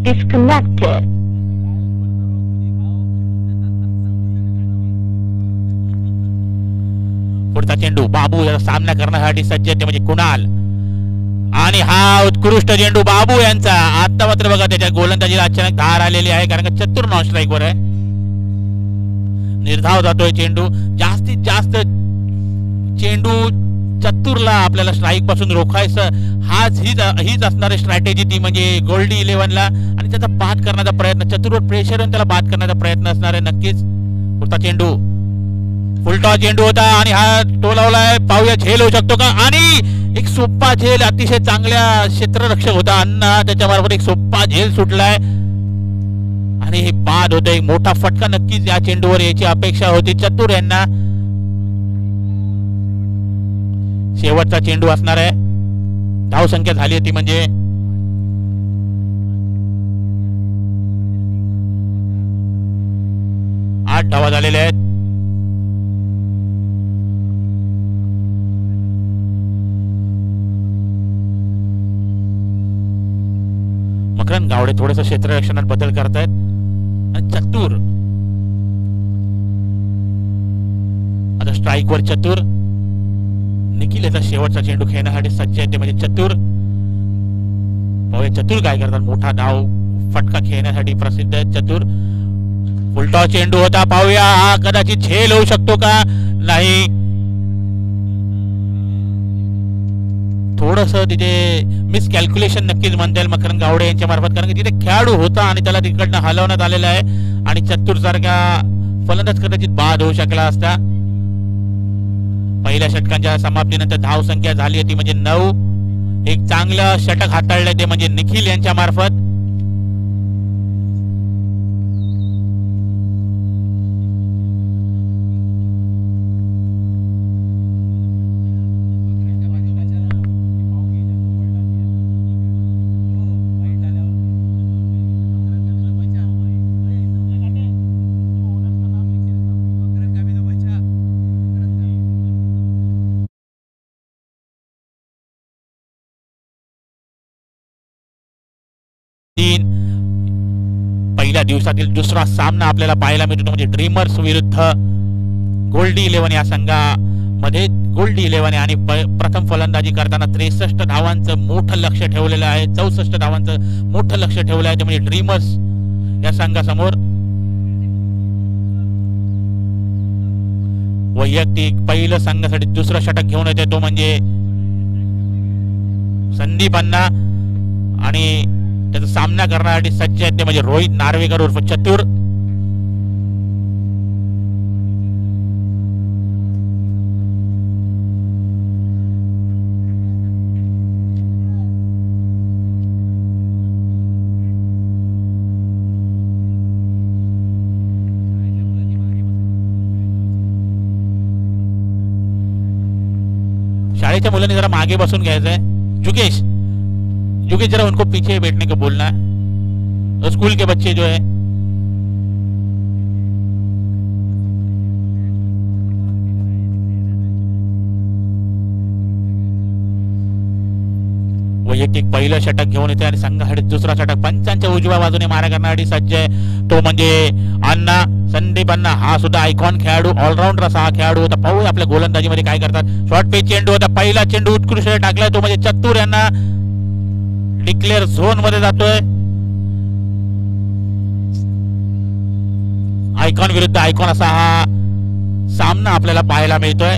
Disconnected. पुढचा चेंडू बाबू याचा सामना करण्यासाठी सज्ज ते म्हणजे कुणाल. आणि हा उत्कृष्ट चेंडू बाबू यांचा. आता मात्र बघा त्याच्या गोलंदाजीला अचानक धार आलेली आहे कारण का चतुर नॉन स्ट्राईक वर आहे. निर्धाव जातोय चेंडू. जास्तीत जास्त चेंडू चतुरला आपल्याला स्ट्राईक पासून रोखायचं हीच असणारी स्ट्रॅटेजी ती म्हणजे गोल्डी 11ला. आणि त्याचा बाद करण्याचा प्रयत्न चतुरवर प्रेशर येऊन त्याला बाद करण्याचा प्रयत्न असणार आहे नक्कीच. पुढचा चेंडू फुलटॉ चेंडू होता आणि हा टोलावलाय. पाहूया झेल होऊ शकतो का. आणि एक सोप्पा झेल अतिशय चांगल्या क्षेत्ररक्षक होता अण्णा त्याच्याबरोबर एक सोप्पा झेल सुटलाय आणि हे बाद होतं. एक मोठा फटका नक्कीच या चेंडूवर याची अपेक्षा होती चतुर यांना. शेवटचा चेंडू असणार आहे. धावसंख्या झाली ती म्हणजे 8 धावा झालेल्या आहेत. मकरंद गावडे थोडस क्षेत्ररक्षणात बदल करतायत आणि चतुर आता स्ट्राईक वर चतुर. निखिल याचा शेवटचा चेंडू खेळण्यासाठी सज्ज आहे ते म्हणजे चतुर. चतुर काय करतात. मोठा धाव फटका खेळण्यासाठी प्रसिद्ध आहे चतुर. फुलटॉ चेंडू होता. पाहूया हा कदाचित झेल होऊ शकतो का. नाही थोडस तिथे मिसकॅल्क्युलेशन नक्कीच म्हणता येईल मकरंद गावडे यांच्या मार्फत कारण की तिथे खेळाडू होता आणि त्याला तिकडनं हलवण्यात आलेला आहे आणि चतुर सारखा फलंदाज कदाचित बाद होऊ शकला असता. पहिल्या षटकांच्या समाप्तीनंतर धाव संख्या झाली होती म्हणजे 9. एक चांगलं षटक हाताळलं ते म्हणजे निखिल यांच्या मार्फत. पहिल्या दिवसातील दुसरा सामना आपल्याला पाहायला मिळतो म्हणजे ड्रीमर्स विरुद्ध गोल्डी 11 या संघामध्ये. गोल्डी 11 आणि प्रथम फलंदाजी करताना 63 धावांचं मोठं लक्ष ठेवलेलं आहे. 64 धावांचं मोठं लक्ष ठेवलं आहे ते म्हणजे ड्रीमर्स या संघासमोर. वैयक्तिक पहिलं संघासाठी दुसरं षटक घेऊन येते तो म्हणजे संदीप अण्णा आणि त्याचा सामना करण्यासाठी सज्ज आहेत ते म्हणजे रोहित नार्वेकर उर्फ चतुर. शाळेच्या मुलांनी जरा मागे बसून घ्यायचंय. जुगेश जरा उनको पीछे बैठने को बोलना है. स्कूल के बच्चे जो है वैयक्तिक पहिलं षटक घेऊन येते आणि संघासाठी दुसरा षटक. पंचांच्या उजव्या बाजूने मारा करण्यासाठी सज्ज आहे तो म्हणजे अण्णा संदीप अण्णा. हा सुद्धा आयकॉन खेळाडू ऑलराऊंडर असा हा खेळाडू होता. पाहूया आपल्या गोलंदाजीमध्ये काय करतात. शॉर्ट पेच चेंडू होता. पहिला चेंडू उत्कृष्ट टाकलाय तो म्हणजे चतुर यांना. डिक्लेअर झोन मध्ये जातोय. आयकॉन विरुद्ध आयकॉन असा हा सामना आपल्याला पाहायला मिळतोय.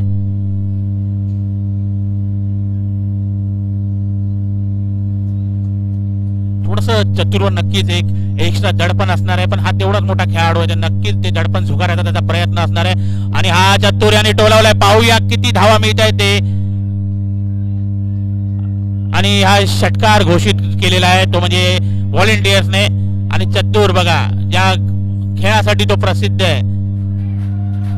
थोडस चतुरवर नक्कीच एक एक्स्ट्रा दडपण असणार आहे, पण हा तेवढाच मोठा खेळाडू आहे, नक्कीच ते दडपण झुगारायचा त्याचा प्रयत्न असणार आहे. आणि हा चतुर याने टोलावलाय, पाहूया किती धावा मिळत आहे ते. आणि हा षटकार घोषित केलेला आहे तो म्हणजे व्हॉलेंटियर्सने. आणि चतुर बघा ज्या खेळासाठी तो प्रसिद्ध आहे,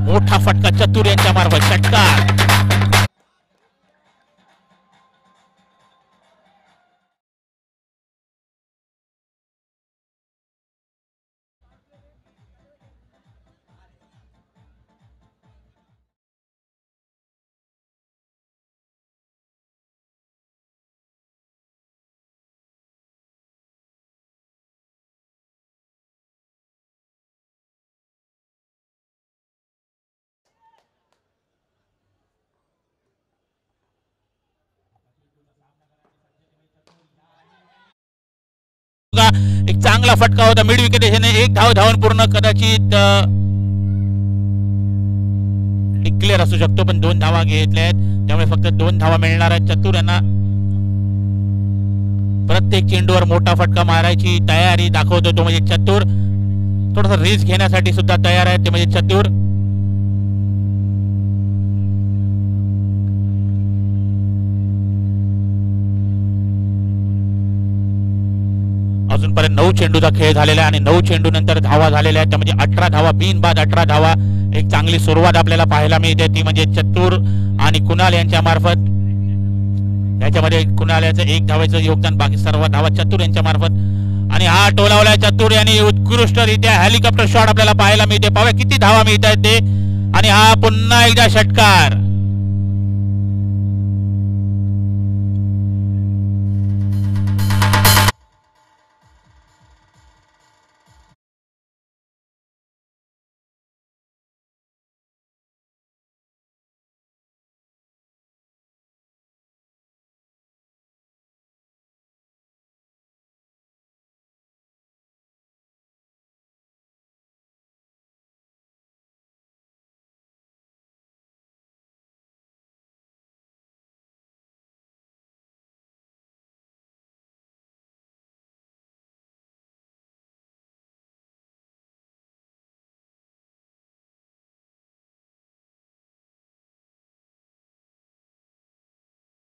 मोठा फटका चतुर यांच्या मार्फत षटकार. एक चांगला फटका होता मिड विकेट. एक धावून पूर्ण कदाचित डिक्लेअर असू शकतो, पण 2 धावा घेतल्या आहेत त्यामुळे फक्त 2 धावा मिळणार आहेत. चतुर यांना प्रत्येक चेंडूवर मोठा फटका मारायची तयारी दाखवतो तो म्हणजे चतुर. थोडासा रिस्क घेण्यासाठी सुद्धा तयार आहे ते म्हणजे चतुर. अजूनपर्यंत 9 चेंडूचा खेळ झालेला आहे आणि 9 चेंडू नंतर धावा झालेल्या आहेत, म्हणजे 18 धावा, बिनबाद 18 धावा. एक चांगली सुरुवात आपल्याला पाहायला मिळते ती म्हणजे चतुर आणि कुणाल यांच्या मार्फत. याच्यामध्ये कुणाल याचं 1 धावेचं योगदान, बाकी सर्व धावा चतुर यांच्या मार्फत. आणि हा टोलावलाय चतुर यांनी उत्कृष्टरित्या हेलिकॉप्टर शॉट आपल्याला पाहायला मिळते. पाहूया किती धावा मिळत आहेत ते. आणि हा पुन्हा एकदा षटकार.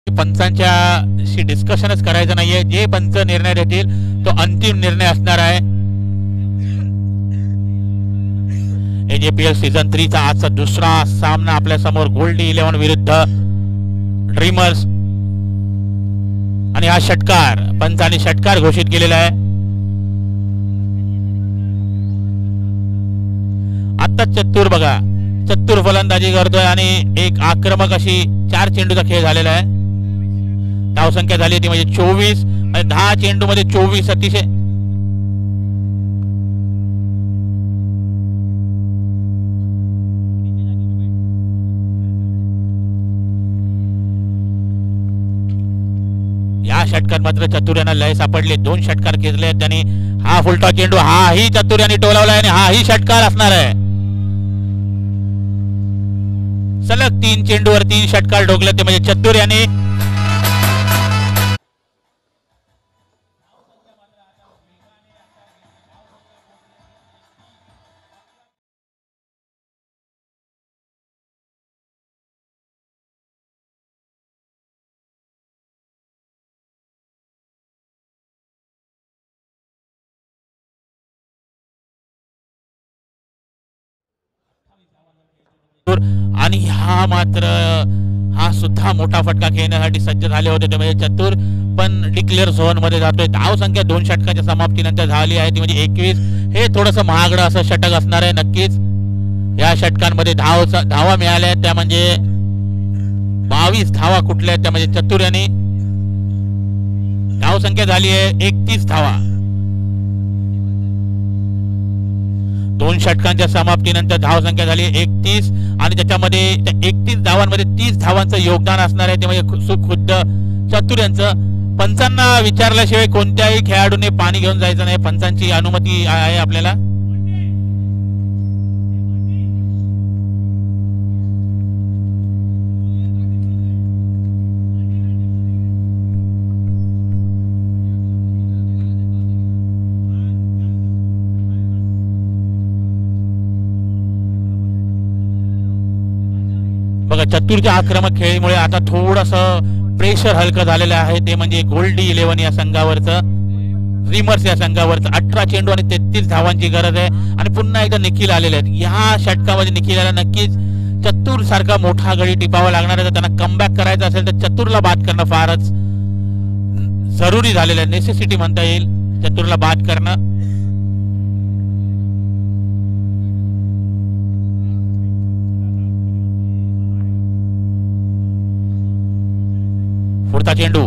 पंचांच्याशी डिस्कशनच करायचं नाहीये. जे पंच निर्णय देतील तो अंतिम निर्णय असणार आहे. AJPL सीझन 3 चा आजचा दुसरा सामना आपल्या समोर गोल्डी 11 विरुद्ध ड्रीमर्स. आणि हा षटकार, पंचांनी षटकार घोषित केलेला आहे. आता चतुर बघा, चतुर फलंदाजी करतोय आणि एक आक्रमक अशी 4 चेंडूचा खेळ झालेला आहे. धावसंख्या झाली ती म्हणजे 24 आणि 10 चेंडू मध्ये 24. अतिशय या षटकार मात्र चतुर यांना लय सापडले. 2 षटकार खेचले आहेत त्यांनी. हा फुलटॉस चेंडू हाही चतुर यांनी टोलावला आणि हाही षटकार असणार आहे. सलग 3 चेंडूवर 3 षटकार ठोकले ते म्हणजे चतुर यांनी. आणि हा सुद्धा मोठा फटका खेळण्यासाठी सज्ज झाले होते ते म्हणजे चतुर, पण डिक्लेअर झोन मध्ये जातोय. धाव संख्या 2 षटकाच्या समाप्तीनंतर झाली आहे ती म्हणजे 21. हे थोडंसं महागडं असं षटक असणार आहे नक्कीच. या षटकांमध्ये धावा मिळाल्या आहेत त्या म्हणजे 22 धावा कुठल्या आहेत त्या म्हणजे चतुर यांनी. धाव संख्या झाली आहे 31 धावा. 2 षटकांच्या समाप्तीनंतर धाव संख्या झाली 31 आणि त्याच्यामध्ये 31 धावांमध्ये 30 धावांचं योगदान असणार आहे ते म्हणजे खुद्द चतुर यांचं. पंचांना विचारल्याशिवाय कोणत्याही खेळाडूने पाणी घेऊन जायचं नाही. पंचांची अनुमती आहे आपल्याला. बघा चतुरच्या आक्रमक खेळीमुळे आता थोडस प्रेशर हलकं झालेलं आहे, ते म्हणजे गोल्डी 11 या संघावरचं, ड्रीमर्स या संघावरचं. 18 चेंडू आणि 33 धावांची गरज आहे आणि पुन्हा एकदा निखिल आलेले आहेत. या षटकामध्ये निखिलला नक्कीच चतुर सारखा मोठा गडी टिपावा लागणार आहे. तर त्यांना कमबॅक करायचं असेल तर चतुरला बाद करणं फारच जरुरी झालेलं आहे, नेसेसिटी म्हणता येईल चतुरला बाद करणं. पुढचा चेंडू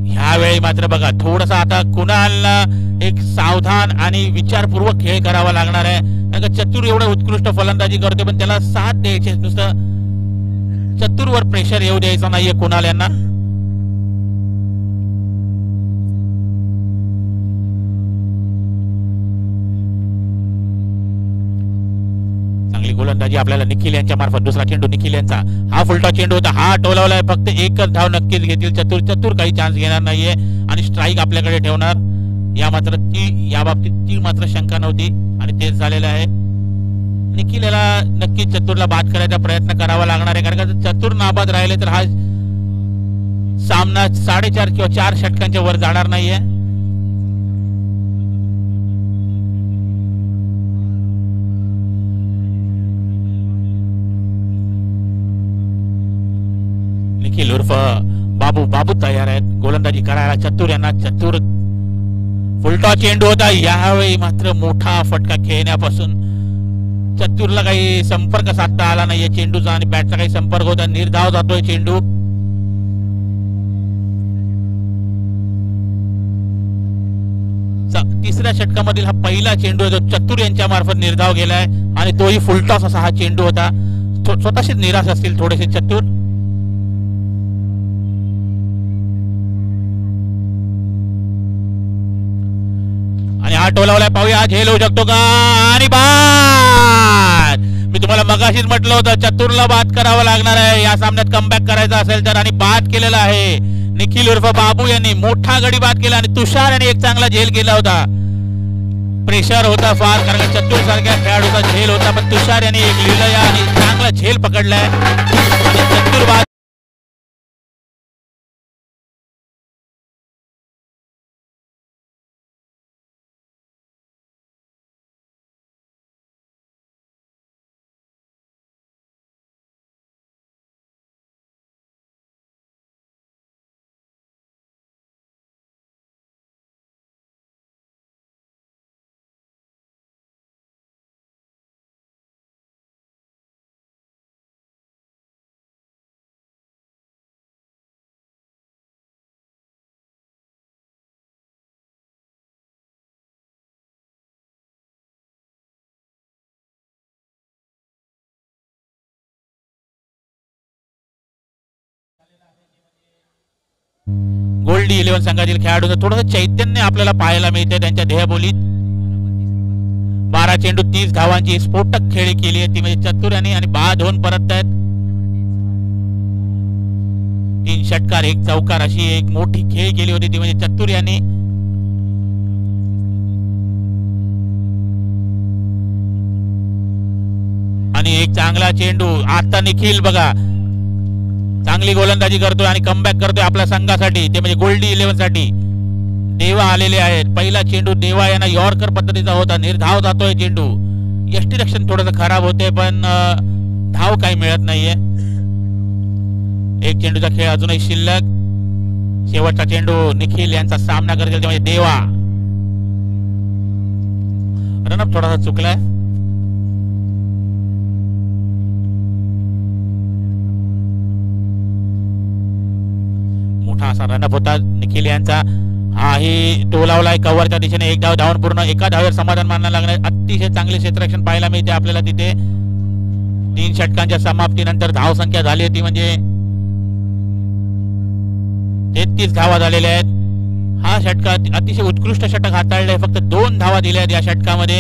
ह्यावेळी मात्र बघा थोडासा आता कुणालला एक सावधान आणि विचारपूर्वक खेळ करावा लागणार आहे, कारण का चतुर एवढं उत्कृष्ट फलंदाजी करते पण त्याला साथ द्यायची, नुसतं चतुरवर प्रेशर येऊ द्यायचं नाहीये कुणाल यांना. चांगली गोलंदाजी आपल्याला निखिल यांच्या मार्फत. दुसरा चेंडू निखिल यांचा, हा फुलटा चेंडू होता, हा टोलावलाय, फक्त एकच धाव नक्कीच घेतील चतुर काही चान्स घेणार नाहीये आणि स्ट्राईक आपल्याकडे ठेवणार. या बाबतीत ती मात्र शंका नव्हती आणि तेच झालेलं आहे. निखिल याला नक्कीच चतुरला बाद करायचा प्रयत्न करावा लागणार आहे, कारण का चतुर नाबाद राहिले तर हा सामना 4.5 किंवा 4 षटकांच्या वर जाणार नाहीये. निखिल उर्फ बाबू तयार आहेत गोलंदाजी करायला चतुर यांना. चतुर फुलटा चेंडू होता, यावेळी मात्र मोठा फटका खेळण्यापासून चतुरला काही संपर्क साधता आला नाहीये चेंडूचा आणि बॅटचा काही संपर्क होता, निर्धाव जातोय चेंडू. तिसऱ्या षटकामधील हा पहिला चेंडू आहे जो चतुर यांच्या मार्फत निर्धाव गेलाय आणि तोही फुलटॉस असा हा चेंडू होता. स्वतःशीच निराश असतील थोडेसे चतुर. आणि हा टोलावलाय, पाहूया झेल होऊ शकतो का, आणि बाद. मी तुम्हाला मगाशीच म्हटलं होतं चतुरला बाद करावं लागणार आहे या सामन्यात कमबॅक करायचा असेल तर, आणि बाद केलेला आहे निखिल उर्फ बाबू यांनी. मोठा गडी बाद केला आणि तुषार यांनी एक चांगला झेल केला होता. प्रेशर होता फार, कारण चतुर सारख्या खेळाडूचा झेल होता, पण तुषार यांनी एक लिहिलं आणि चांगला झेल पकडलाय आणि चतुर बाद. गोल्डी 11 संघातील खेळाडूंचं थोडंसं चैतन्य आपल्याला पाहायला मिळते त्यांच्या देहबोलीत. 12 चेंडू 30 धावांची स्फोटक खेळी केली आहे ती म्हणजे चतुर यांनी, आणि बाद होऊन परत आहेत. 3 षटकार 1 चौकार अशी एक मोठी खेळी केली होती ती म्हणजे चतुर यांनी. आणि एक चांगला चेंडू आता निखिल बघा चांगली गोलंदाजी करतोय आणि कमबॅक करतोय आपल्या संघासाठी, ते म्हणजे गोल्डी 11 साठी. देवा आलेले आहेत. पहिला चेंडू देवा यांना यॉर्कर पद्धतीचा होता, निर्धाव जातोय चेंडू. यष्टीरक्षण थोडंसं खराब होते पण धाव काही मिळत नाहीये. एक चेंडूचा खेळ अजूनही शिल्लक. शेवटचा चेंडू निखिल यांचा सामना करतील ते म्हणजे देवा. रनअप थोडासा चुकलाय. मोठा असा रनअप होता निखिल यांचा. हाही टोलावलाय कव्हरच्या दिशेने. एक धाव धावून पूर्ण. एका धावेवर समाधान मानायला लागणार. अतिशय चांगले क्षेत्ररक्षण पाहायला मिळते आपल्याला तिथे. 3 षटकांच्या समाप्तीनंतर धाव संख्या झाली होती म्हणजे 33 धावा झालेल्या आहेत. हा षटक अतिशय उत्कृष्ट षटक हाताळलंय. फक्त 2 धावा दिल्या आहेत या षटकामध्ये.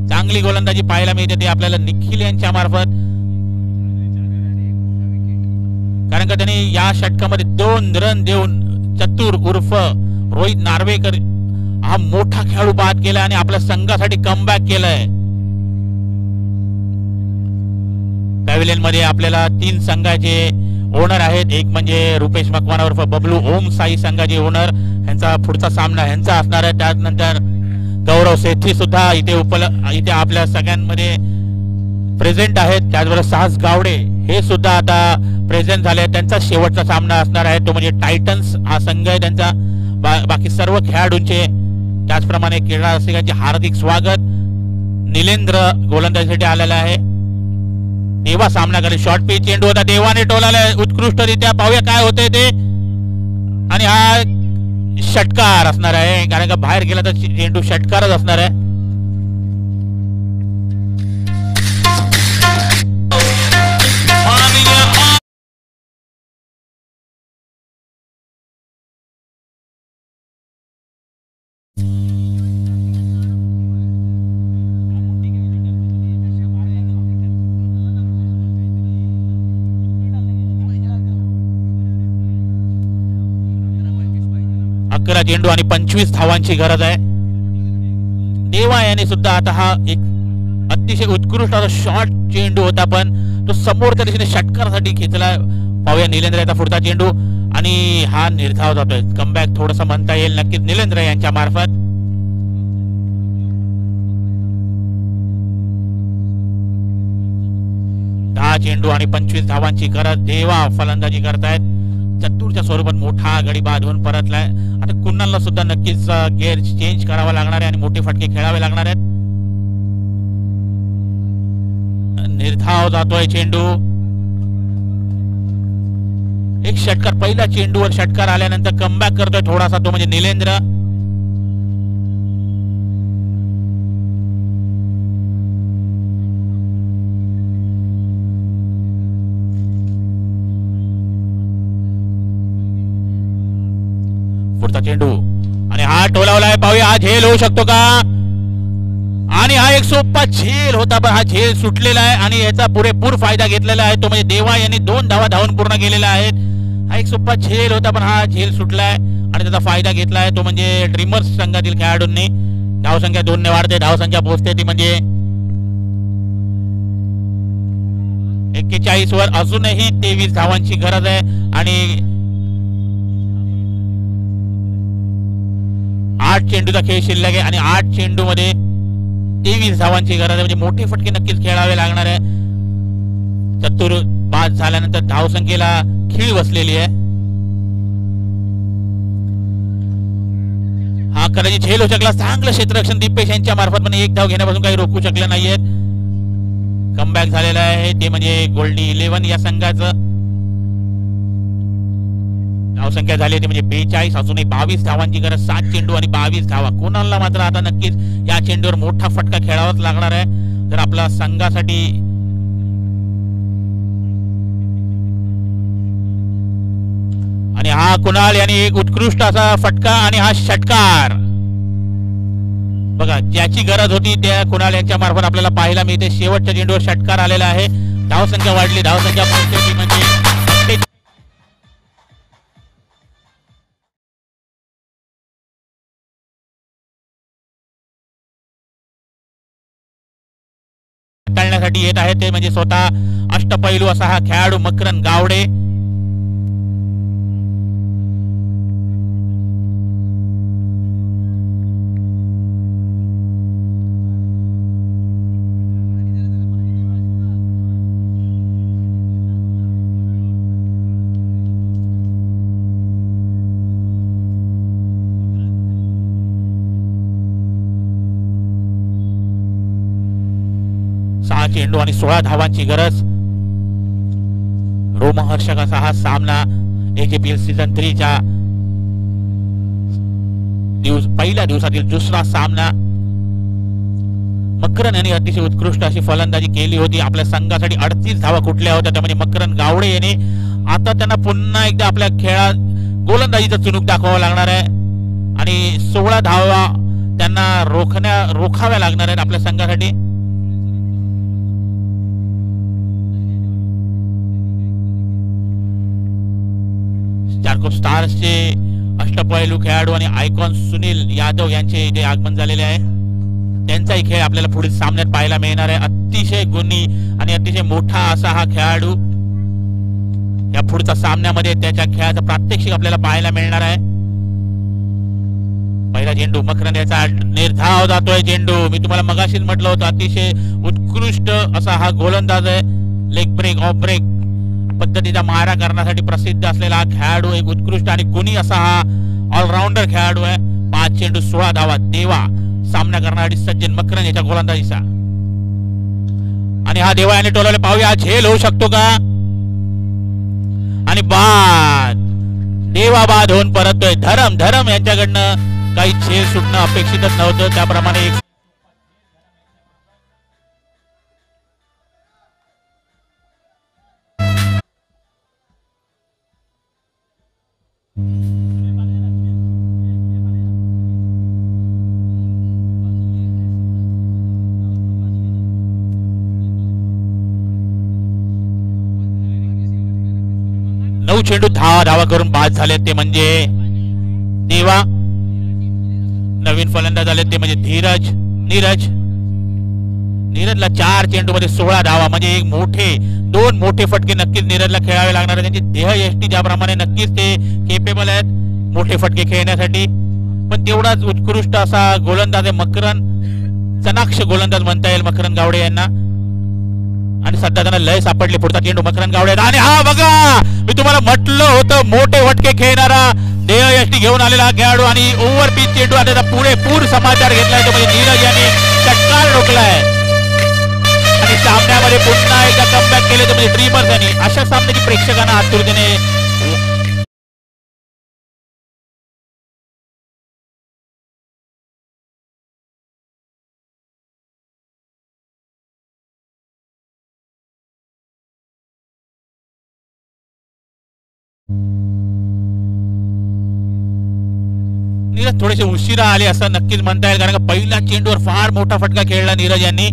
चांगली गोलंदाजी पाहायला मिळते ते आपल्याला निखिल यांच्या मार्फत, कारण का त्यांनी या षटकामध्ये 2 रन देऊन चतुर उर्फ रोहित नार्वेकर हा मोठा खेळाडू बाद केला आणि आपल्या संघासाठी कमबॅक केलाय. पॅव्हिलियन मध्ये आपल्याला 3 संघाचे ओनर आहेत. एक म्हणजे रुपेश मकवाना उर्फ बबलू, ओम साई संघाचे ओनर, यांचा पुढचा सामना ह्यांचा असणार आहे. त्यानंतर गौरव सेठी सुद्धा इथे आपल्या सगळ्यांमध्ये प्रेझेंट आहेत. त्याचबरोबर साहस गावडे हे सुद्धा आता प्रेझेंट झाले. त्यांचा शेवटचा सामना असणार आहे तो म्हणजे टायटन्स हा संघ आहे त्यांचा. बाकी सर्व खेळाडूंचे त्याचप्रमाणे क्रीडा रसिकांचे हार्दिक स्वागत. निलेंद्र गोलंदाजीसाठी आलेला आहे. देवा सामना करेल. शॉर्ट पिच चेंडू होता, देवाने टोलाला उत्कृष्टरित्या. पाहूया काय होतंय ते. आणि हा षटकार असणार आहे, कारण का बाहेर गेला तर चेंडू षटकारच असणार आहे. चेंडू आणि 25 धावांची गरज आहे. देवा याने सुद्धा आता हा एक अतिशय उत्कृष्ट शॉर्ट चेंडू होता, पण तो समोरच्या दिशेने षटकारासाठी खेचला. पाहूया निलेंद्र याचा पुढचा चेंडू आणि हा निर्धाव जातोय. कमबॅक थोडस म्हणता येईल नक्कीच निलेंद्र यांच्या मार्फत. चेंडू आणि 25 धावांची गरज. देवा फलंदाजी करतायत. चतुरच्या स्वरूपात मोठा गडी बाद होऊन परतलाय. आता कुणालला सुद्धा नक्कीच गेअर चेंज करावा लागणार आहे आणि मोठे फटके खेळावे लागणार आहेत. निर्धाव जातोय चेंडू. एक षटकार, पहिल्या चेंडूवर षटकार आल्यानंतर कमबॅक करतोय थोडासा तो म्हणजे निलेंद्र. पुढचा चेंडू आणि हा टोलावलाय. पाहूया हा झेल होऊ शकतो का. आणि हा एक सोपा झेल होता, पण हा झेल सुटलेला आहे आणि याचा पुरेपूर फायदा घेतलेला आहे तो म्हणजे देवा यांनी 2 धावा धावून पूर्ण केलेल्या आहेत. हा एक सोपा झेल होता, पण हा झेल सुटलाय आणि त्याचा फायदा घेतलाय तो म्हणजे ड्रीमर्स संघातील खेळाडूंनी. धावसंख्या 2 ने वाढते, धावसंख्या पोहोचते ती म्हणजे 41 वर. अजूनही 23 धावांची गरज आहे आणि 8 चेंडूचा खेळ शिल्लक आहे आणि 8 चेंडू मध्ये 23 धावांची गरज आहे. म्हणजे मोठे फटके नक्कीच खेळावे लागणार आहे. चतुर बाद झाल्यानंतर धावसंख्येला खीळ बसलेली आहे. हा कदाचित झेल होऊ शकला. चांगलं क्षेत्ररक्षण दीपेश यांच्या मार्फत, पण 1 धाव घेण्यापासून काही रोखू शकले नाहीयेत. कमबॅक झालेला आहे ते म्हणजे गोल्डी 11 या संघाचं. धावसंख्या झाली होती म्हणजे 42. अजूनही 22 धावांची गरज. 7 चेंडू आणि 22 धावा. कोणाला मात्र आता नक्कीच या चेंडूवर मोठा फटका खेळावाच लागणार आहे जर आपला संघासाठी. आणि हा कुणाल याने एक उत्कृष्ट असा फटका आणि हा षटकार बघा, ज्याची गरज होती त्या कुणाल यांच्या मार्फत आपल्याला पाहायला मिळते. शेवटच्या चेंडूवर षटकार आलेला आहे. धावसंख्या वाढली. धावसंख्या पोहोचली म्हणजे टाळण्यासाठी येत आहे ते म्हणजे स्वतः अष्टपैलू असा हा खेळाडू मकरन गावडे. चेंडू आणि 16 धावांची गरज. रोमहर्षक असा हा सामना AJPL सीझन 3 च्या पहिल्या दिवसातील दुसरा सामना. मकरन यांनी अतिशय उत्कृष्ट अशी फलंदाजी केली होती. आपल्या संघासाठी 38 धावा कुठल्या होत्या त्यामध्ये मकरन गावडे यांनी. आता त्यांना पुन्हा एकदा आपल्या खेळात गोलंदाजीचा चुणूक दाखवावा लागणार आहे आणि 16 धावा त्यांना रोखाव्या लागणार आहेत आपल्या संघासाठी. चारकोप स्टार्सचे अष्टपैलू खेळाडू आणि आयकॉन सुनील यादव यांचे इथे आगमन झालेले आहे. त्यांचाही खेळ आपल्याला पुढील सामन्यात पाहायला मिळणार आहे. अतिशय गुणी आणि अतिशय मोठा असा हा खेळाडू या पुढच्या सामन्यामध्ये त्याच्या खेळाचं प्रात्यक्षिक आपल्याला पाहायला मिळणार आहे. पहिला चेंडू मकरंद याचा निर्धाव जातोय चेंडू. मी तुम्हाला मगाशीच म्हटलं होतं अतिशय उत्कृष्ट असा हा गोलंदाज आहे. लेग ब्रेक ऑफ ब्रेक पद्धतीचा मारा करण्यासाठी प्रसिद्ध असलेला हा खेळाडू एक उत्कृष्ट आणि गुणी असा हा ऑलराऊंडर खेळाडू आहे. 5 चेंडू 16 धावा. देवा सामना करण्यासाठी सज्जन मकरंद याच्या गोलंदाजीचा आणि हा देवा याने टोलवले. पाहूया झेल होऊ शकतो का आणि बाद. देवा बाद होऊन परततोय. धरम यांच्याकडनं काही झेल सुटणं अपेक्षितच नव्हतं. त्याप्रमाणे एक नऊ चेंडू 10 धावा करून बाद झाले ते म्हणजे देवा. नवीन फलंदाज झाले ते म्हणजे नीरजला 4 चेंडू मध्ये 16 धावा म्हणजे एक दोन मोठे फटके नक्कीच नीरजला खेळावे लागणार आहे. त्यांची देहयष्टी ज्याप्रमाणे नक्कीच ते केपेबल आहेत मोठे फटके खेळण्यासाठी. पण तेवढाच उत्कृष्ट असा गोलंदाज आहे मकरंद. चनाक्ष गोलंदाज म्हणता येईल मकरंद गावडे यांना. आणि सध्या त्यांना लय सापडली. पुढचा चेंडू मकरंद गावडे आणि हा बघा मी तुम्हाला म्हटलं होतं मोठे फटके खेळणारा देहयष्टी घेऊन आलेला खेळाडू आणि ओव्हर पिच चेंडू आणि त्याचा पुरेपूर समाचार घेतलाय तो म्हणजे नीरज यांनी षटकार रोखलाय आणि सामन्यामध्ये पुन्हा एकदा कमबॅक केले तो म्हणजे ड्रीमर्स यांनी. अशा सामन्याची प्रेक्षकांना आतुरतेने नीरज थोडेसे उशिरा आले असं नक्कीच म्हणता येईल कारण का पहिल्या चेंडूवर फार मोठा फटका खेळला नीरज यांनी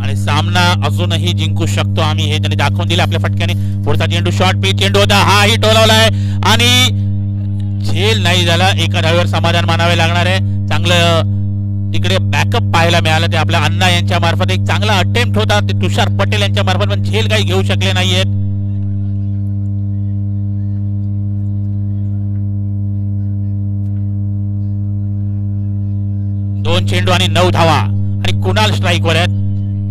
आणि सामना अजूनही जिंकू शकतो आम्ही हे त्यांनी दाखवून दिले आपल्या फटक्याने. पुढचा चेंडू शॉर्ट पिच चेंडू होता. हाही टोलावलाय आणि झेल नाही झाला. एका धावेवर समाधान मानावे लागणार आहे. चांगलं तिकडे बॅकअप पाहायला मिळालं ते आपल्या अण्णा यांच्या मार्फत. एक चांगला अटेम्प्ट होता ते तुषार पटेल यांच्या मार्फत पण झेल काही घेऊ शकले नाहीयेत. दोन चेंडू आणि 9 धावा आणि कुणाल स्ट्राईक वर आहेत.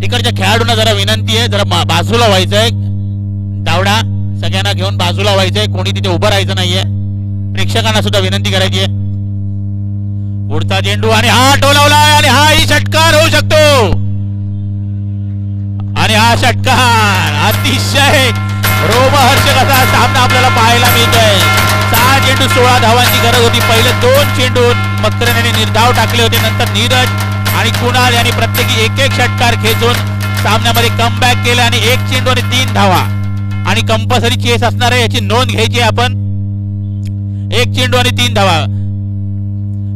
तिकडच्या खेळाडूंना जरा विनंती आहे जरा बाजूला व्हायचंय. दावडा सगळ्यांना घेऊन बाजूला व्हायचंय. कोणी तिथे उभं राहायचं नाहीये. प्रेक्षकांना सुद्धा विनंती करायची आहे. पुढचा चेंडू आणि हा टोलावलाय आणि हाही षटकार होऊ शकतो आणि हा षटकार अतिशय रोमहर्षक असा सामना आपल्याला पाहायला मिळतोय. 6 चेंडू 16 धावांची गरज होती. पहिले 2 चेंडू मकरंद यांनी निर्धाव टाकले होते. नंतर नीरज आणि कुणाल यांनी प्रत्येकी एक षटकार खेचून सामन्यामध्ये कमबॅक केले आणि 1 चेंडू आणि 3 धावा आणि कंपल्सरी चेस असणार आहे याची नोंद घ्यायची आहे आपण. 1 चेंडू आणि 3 धावा.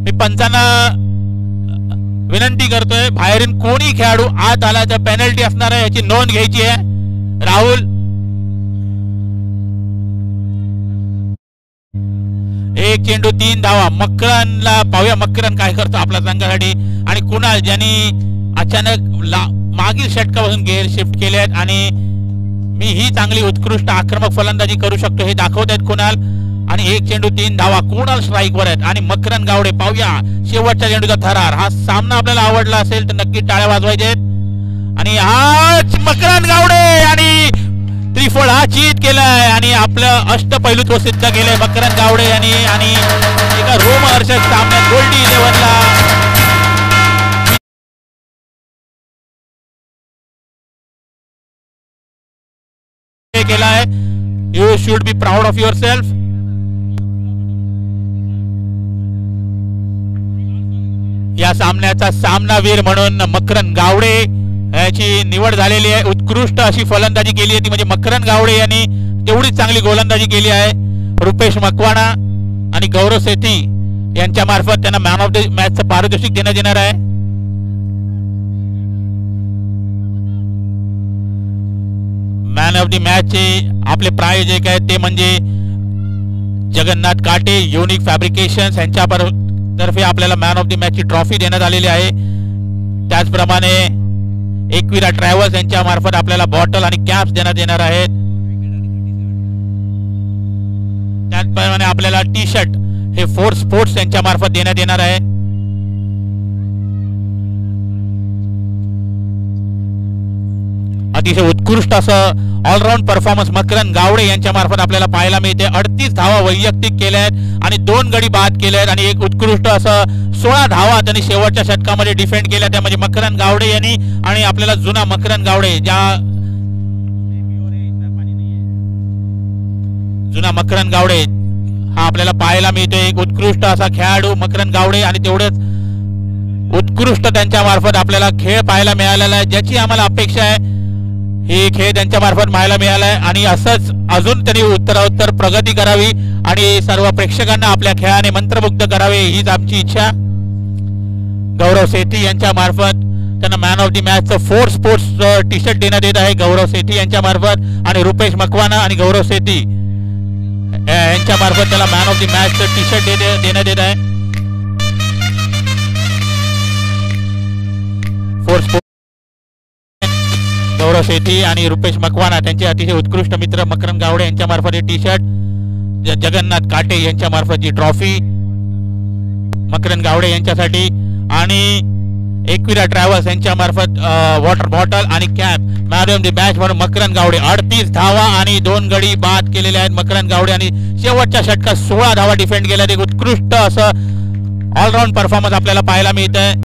मी पंचांना विनंती करतोय बाहेरून कोणी खेळाडू आत आला तर पेनल्टी असणार आहे याची नोंद घ्यायची आहे. राहुल 1 चेंडू 3 धावा. मकरंदला पाहूया मकरंद काय करतो आपल्या संघासाठी आणि कुणाल ज्यांनी अचानक मागील षटकापासून गेअर शिफ्ट केले आहेत आणि मी ही चांगली उत्कृष्ट आक्रमक फलंदाजी करू शकतो हे दाखवत आहेत कुणाल. आणि 1 चेंडू 3 धावा. कुणाल स्ट्राईक वर आहेत आणि मकरंद गावडे. पाहूया शेवटच्या चेंडूचा थरार. हा सामना आपल्याला आवडला असेल तर नक्की टाळ्या वाजवायच्या आहेत आणि हा मकरंद गावडे आणि त्रिफळ हा जीत केलाय आणि आपलं अष्टपैलुत्व सिद्ध केलंय मकरंद गावडे यांनी आणि एका रोमहर्षक सामन्यात गोल्डी 11ला केलाय. You should be proud of your self. या सामन्याचा सामनावीर म्हणून मकरंद गावडे याची निवड झालेली आहे. उत्कृष्ट अशी फलंदाजी केली आहे ती म्हणजे मकरंद गावडे यांनी तेवढीच चांगली गोलंदाजी केली आहे. रुपेश मकवाना आणि गौरव सेठी यांच्या मार्फत त्यांना मॅन ऑफ द मॅचचं पारितोषिक देण्यात येणार आहे. मॅन ऑफ द मॅच चे आपले प्रायोजक आहेत ते म्हणजे जगन्नाथ काटे युनिक फॅब्रिकेशन्स यांच्या तर्फे आपल्याला मॅन ऑफ द मॅच ची ट्रॉफी देण्यात आलेली आहे. त्याचप्रमाणे एकविरा ट्रॅव्हल्स यांच्या मार्फत आपल्याला बॉटल आणि कॅप्स देण्यात येणार आहेत. त्याचप्रमाणे आपल्याला टी शर्ट हे फोर्स स्पोर्ट्स यांच्या मार्फत देण्यात येणार आहे. अतिशय उत्कृष्ट असं ऑलराऊंड परफॉर्मन्स मकरंद गावडे यांच्या मार्फत आपल्याला पाहायला मिळते. 38 धावा वैयक्तिक केल्या आहेत आणि 2 गडी बाद केले आहेत आणि एक उत्कृष्ट असं 16 धावा त्यांनी शेवटच्या षटकामध्ये डिफेंड केल्या. त्या म्हणजे मकरंद गावडे यांनी आणि आपल्याला जुना मकरंद गावडे जुना मकरंद गावडे हा आपल्याला पाहायला मिळतो. एक उत्कृष्ट असा खेळाडू मकरंद गावडे आणि तेवढेच उत्कृष्ट त्यांच्या मार्फत आपल्याला खेळ पाहायला मिळालेला आहे, ज्याची आम्हाला अपेक्षा आहे. हे खेळ त्यांच्या मार्फत पाहायला मिळाला आहे आणि असंच अजून तरी उत्तरोत्तर प्रगती करावी आणि सर्व प्रेक्षकांना आपल्या खेळाने मंत्रमुग्ध करावे हीच आमची इच्छा. गौरव सेठी यांच्या मार्फत त्यांना मॅन ऑफ द मॅचचं फोर्स स्पोर्ट्स टी शर्ट देण्यात येत आहे गौरव सेठी यांच्या मार्फत. आणि रुपेश मकवाना आणि गौरव सेठी यांच्या मार्फत त्याला मॅन ऑफ द मॅचचं टी शर्ट देण्यात येत आहे. फोर्स गौरव सेठी आणि रुपेश मकवाना त्यांचे अतिशय उत्कृष्ट मित्र मकरंद गावडे यांच्या मार्फत हे टी शर्ट. जगन्नाथ काटे यांच्या मार्फत जी ट्रॉफी मकरंद गावडे यांच्यासाठी आणि एकविरा ट्रॅव्हल्स यांच्या मार्फत वॉटर बॉटल आणि cap man of the match म्हणून मकरंद गावडे. 38 धावा आणि 2 गडी बाद केलेले आहेत मकरंद गावडे आणि शेवटच्या षटकात 16 धावा डिफेंड केल्या. एक उत्कृष्ट असं ऑलराऊंड परफॉर्मन्स आपल्याला पाहायला मिळत आहे.